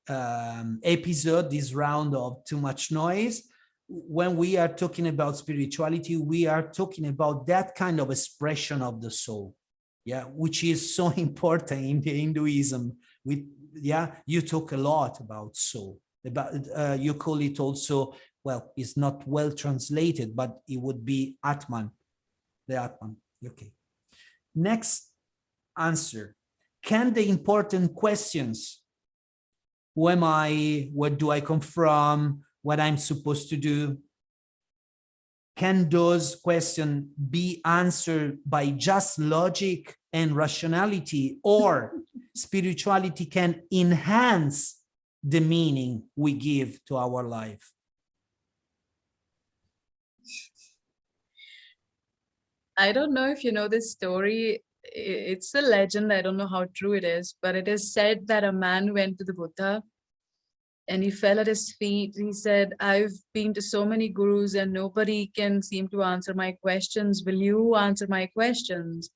episode, this round of too much noise. When we are talking about spirituality, we are talking about that kind of expression of the soul, yeah, which is so important in the Hinduism. You talk a lot about soul, about you call it also, well, it's not well translated, but it would be Atman, the Atman. Okay. Next answer. Can the important questions, who am I, where do I come from, what I'm supposed to do, can those questions be answered by just logic and rationality, or spirituality can enhance the meaning we give to our life? I don't know if you know this story. It's a legend. I don't know how true it is, but it is said that a man went to the Buddha and he fell at his feet. He said, I've been to so many gurus and nobody can seem to answer my questions. Will you answer my questions?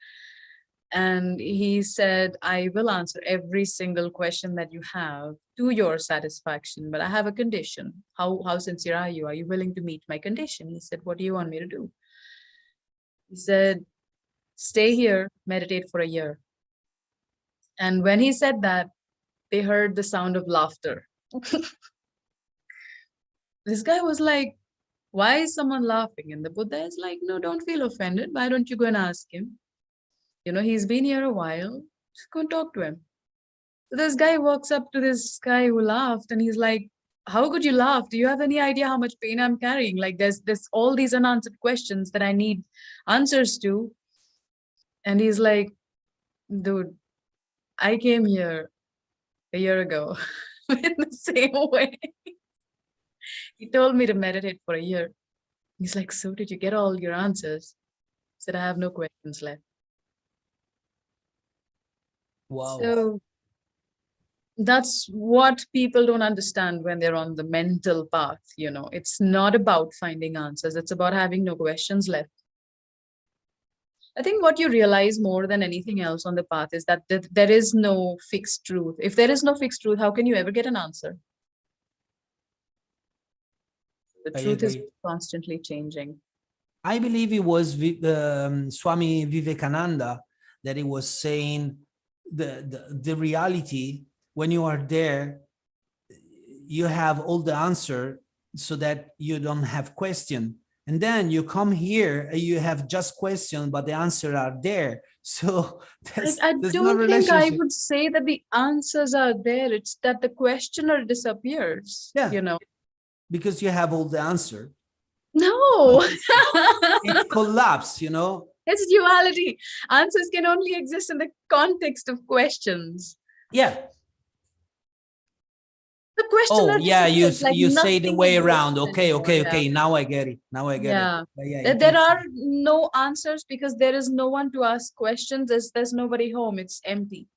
And he said, I will answer every single question that you have to your satisfaction, but I have a condition. How sincere are you? Are you willing to meet my condition? He said, what do you want me to do? He said, stay here, meditate for a year. And when he said that, they heard the sound of laughter. This guy was like, why is someone laughing? And the Buddha is like, no, don't feel offended. Why don't you go and ask him? He's been here a while. Just go and talk to him. So this guy walks up to this guy who laughed and he's like, how could you laugh? Do you have any idea how much pain I'm carrying? Like there's all these unanswered questions that I need answers to. And he's like, dude, I came here a year ago in the same way. He told me to meditate for a year. He's like, so did you get all your answers? I said, I have no questions left. Wow. So that's what people don't understand when they're on the mental path. It's not about finding answers. It's about having no questions left. I think what you realize more than anything else on the path is that there is no fixed truth. If there is no fixed truth, how can you ever get an answer? The truth is constantly changing. I believe it was Swami Vivekananda that he was saying the reality, when you are there, you have all the answer so that you don't have question. And then you come here and you have just question, but the answer are there. So I there's don't no think I relationship. would say that the answers are there. It's that the questioner disappears. Yeah. Because you have all the answer. No. It collapses, It's duality. Answers can only exist in the context of questions. Yeah. The questioner. Oh, yeah, you say the way around. Anymore. Okay. Now I get it. Yeah. It There are no answers because there is no one to ask questions. There's nobody home. It's empty.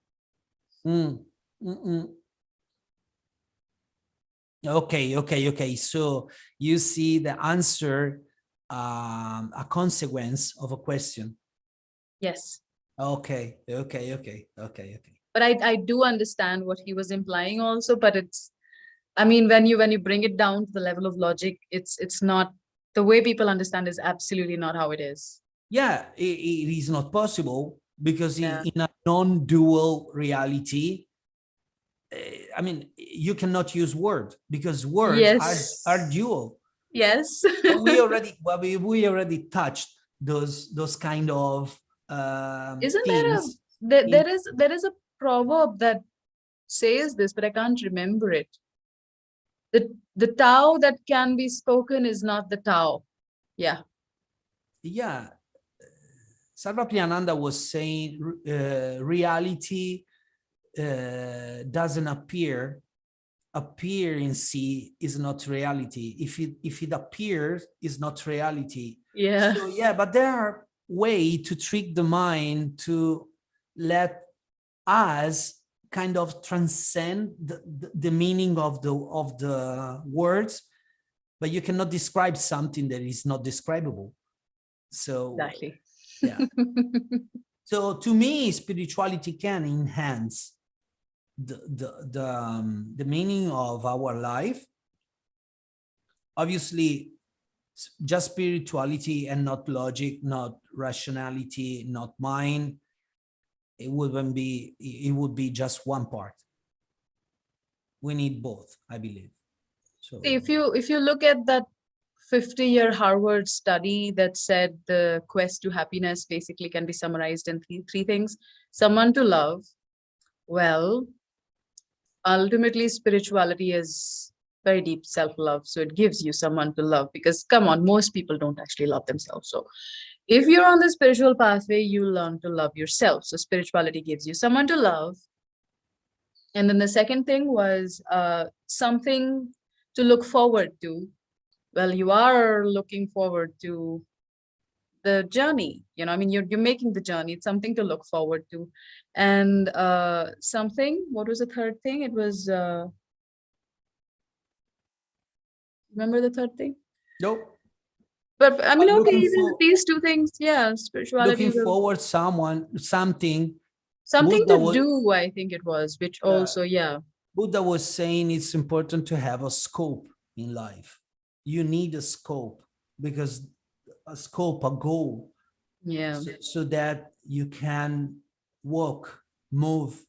Okay. So you see the answer, a consequence of a question. Yes. Okay. But I do understand what he was implying also, but when you bring it down to the level of logic, it's not the way people understand is absolutely not how it is. Yeah, it is not possible because in a non-dual reality, you cannot use word because words are dual. Yes. we already touched those kind of Isn't themes. there is a proverb that says this, but I can't remember it. The Tao that can be spoken is not the Tao. Yeah. Sarva Priyananda was saying reality doesn't appear in see is not reality. If it appears, is not reality. Yeah. So but there are ways to trick the mind to let us kind of transcend the meaning of the words, but you cannot describe something that is not describable. So exactly. So to me, spirituality can enhance the meaning of our life. Obviously, just spirituality and not logic, not rationality, not mind. It would be just one part. We need both, I believe. So if you look at that 50-year Harvard study that said the quest to happiness basically can be summarized in three things. Someone to love. Well, ultimately, spirituality is very deep self-love. So it gives you someone to love because, come on, most people don't actually love themselves. So if you're on the spiritual pathway, you learn to love yourself. So spirituality gives you someone to love. And then the second thing was something to look forward to. Well, you are looking forward to the journey, you're making the journey. It's something to look forward to. And what was the third thing? It was remember the third thing? Nope. But okay, these two things, spirituality. Looking forward something Buddha to do, I think it was, which also, Buddha was saying it's important to have a scope in life. You need a scope because a goal, so that you can walk, move,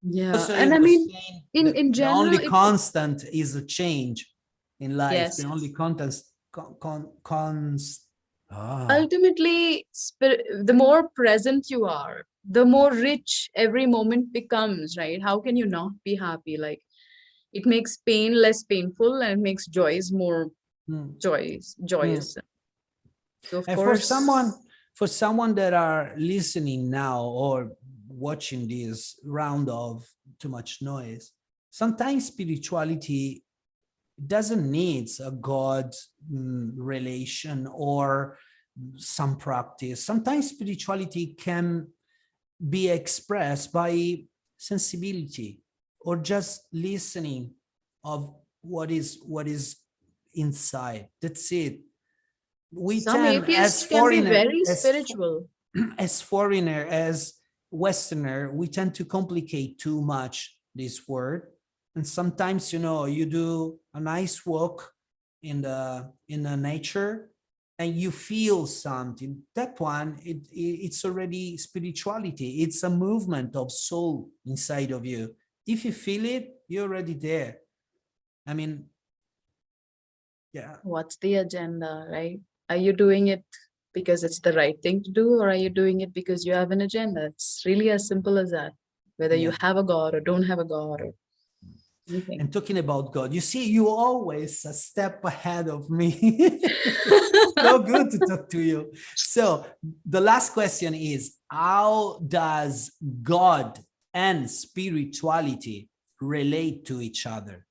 Yeah. Also, you And I were mean, saying in the only general, it constant is a change in life. The yes. only constant, ah, Ultimately, the more present you are, the more rich every moment becomes, right? How can you not be happy? Like, it makes pain less painful and it makes joys more hmm, hmm. joyous. So of And course, for someone that are listening now or watching this round of too much noise, sometimes spirituality doesn't need a God relation or some practice. Sometimes spirituality can be expressed by sensibility or just listening of what is inside. That's it. We some tend atheists as can be foreigner, very spiritual. as foreigner, as Westerner, we tend to complicate too much this word. And sometimes, you do a nice walk in the nature and you feel something. That one, it's already spirituality. It's a movement of soul inside of you. If you feel it, you're already there. I mean, yeah. What's the agenda, right? Are you doing it because it's the right thing to do, or are you doing it because you have an agenda? It's really as simple as that. Whether you Yeah. have a God or don't have a God or anything. And talking about God, you see, you always a step ahead of me. So good to talk to you. So the last question is, how does God and spirituality relate to each other?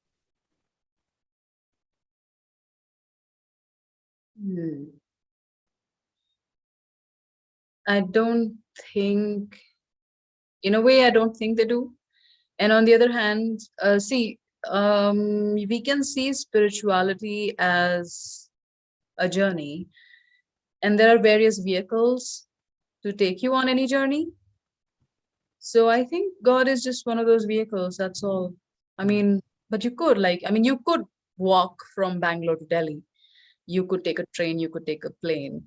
Hmm. I don't think, in a way, I don't think they do. And on the other hand, we can see spirituality as a journey, and there are various vehicles to take you on any journey. So I think God is just one of those vehicles. That's all. I mean, but you could walk from Bangalore to Delhi. You could take a train, you could take a plane,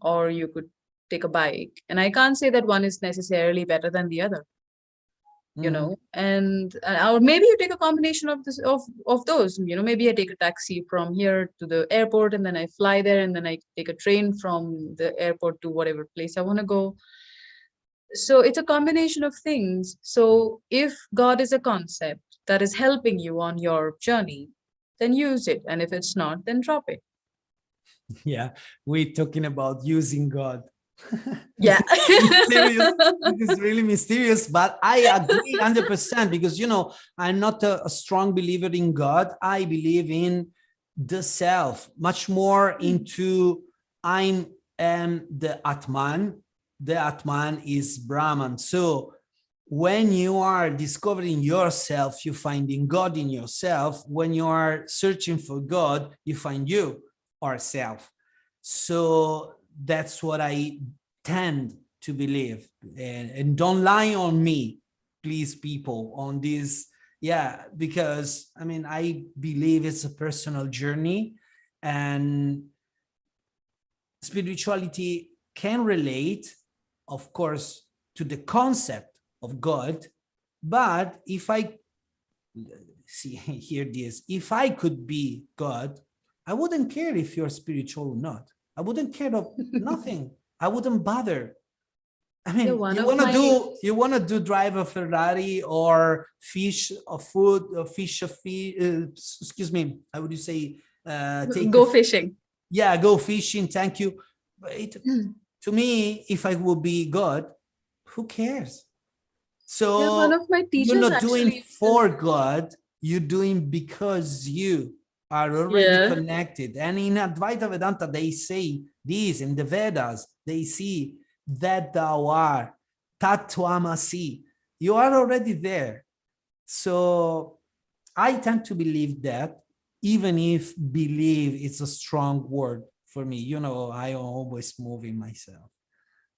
or you could take a bike. And I can't say that one is necessarily better than the other, Mhm. and or maybe you take a combination of this of those. Maybe I take a taxi from here to the airport and then I fly there and then I take a train from the airport to whatever place I want to go. So it's a combination of things. So if God is a concept that is helping you on your journey, then use it. And if it's not, then drop it. Yeah, we're talking about using God. Yeah. Mysterious. It is really mysterious, but I agree 100% because, I'm not a strong believer in God. I believe in the self, much more into I am the Atman. The Atman is Brahman. So when you are discovering yourself, you finding God in yourself. When you are searching for God, you find you or self. So that's what I tend to believe. And don't lie on me, please, people, on this. Yeah, because I believe it's a personal journey, and spirituality can relate, of course, to the concept of God. But if I see, hear this, if I could be God, I wouldn't care if you're spiritual or not. I wouldn't care of nothing. I wouldn't bother. Yeah, one You of wanna my drive a Ferrari or fish a food or fish a fish. Excuse me. How would you say? Take a go fishing. Yeah, go fishing. Thank you. But Hmm. to me, if I would be God, who cares? Yeah, one So of my you're teachers not doing actually used to. for God, you're doing because you are already Yeah. connected. And in Advaita Vedanta, they say this, in the Vedas, they see that thou art, tattvamasi. You are already there. So I tend to believe that, even if believe it's a strong word for me. I always move in myself.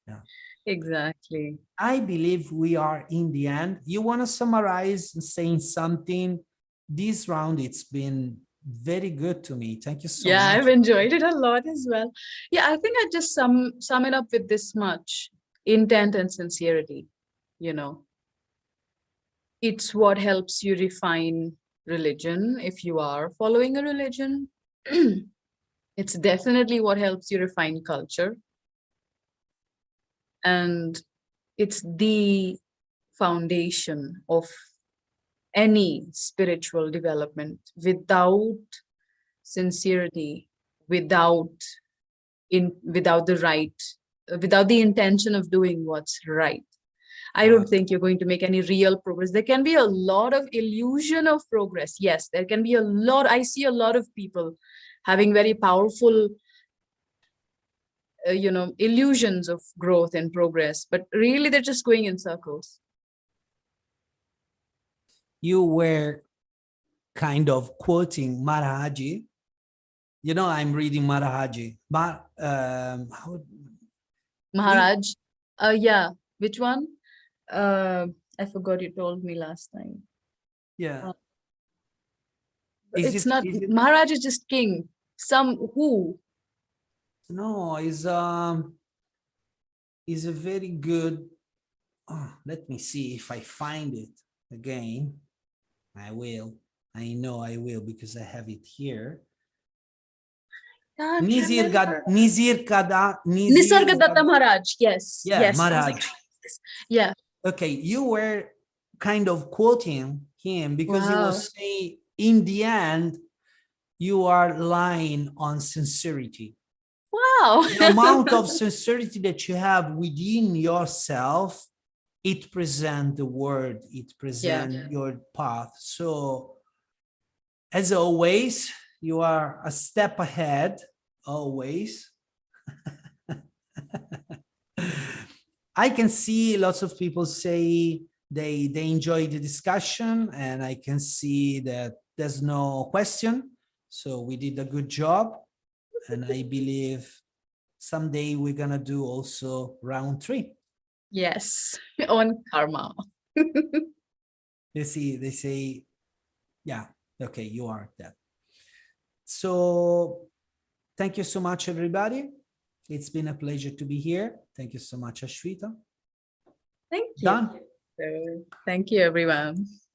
Yeah. Exactly. I believe we are in the end. You want to summarize saying something? This round, it's been very good to me. Thank you so Yeah, much. I've enjoyed it a lot as well. Yeah, I think I just sum it up with this much: intent and sincerity, you know. it's what helps you refine religion if you are following a religion. It's definitely what helps you refine culture. And it's the foundation of any spiritual development. Without sincerity, without without the right, without the intention of doing what's right, I don't think you're going to make any real progress. There can be a lot of illusion of progress. Yes, there can be a lot. I see a lot of people having very powerful, illusions of growth and progress, but really they're just going in circles. You were kind of quoting Maharaji. I'm reading Maharaji, but Maharaj, yeah, which one? I forgot, you told me last time. yeah. It's not Maharaj is just king. Some who? No, is a very good. Let me see if I find it again. I will. I know I will because I have it here. Nisargadatta Maharaj. Yes. Yeah, yes. Maharaj. Yeah. Okay, you were kind of quoting him because he Wow. was saying, in the end, you are lying on sincerity. Wow. The amount of sincerity that you have within yourself, it presents the word, it presents your path. So, as always, you are a step ahead, always. I can see lots of people say they enjoy the discussion, and I can see that there's no question. So we did a good job, and I believe someday we're gonna do also round 3. Yes, on karma. They say, yeah, okay, you are that. So thank you so much, everybody. It's been a pleasure to be here. Thank you so much, Ashwita. Thank you. Done. Thank you, everyone.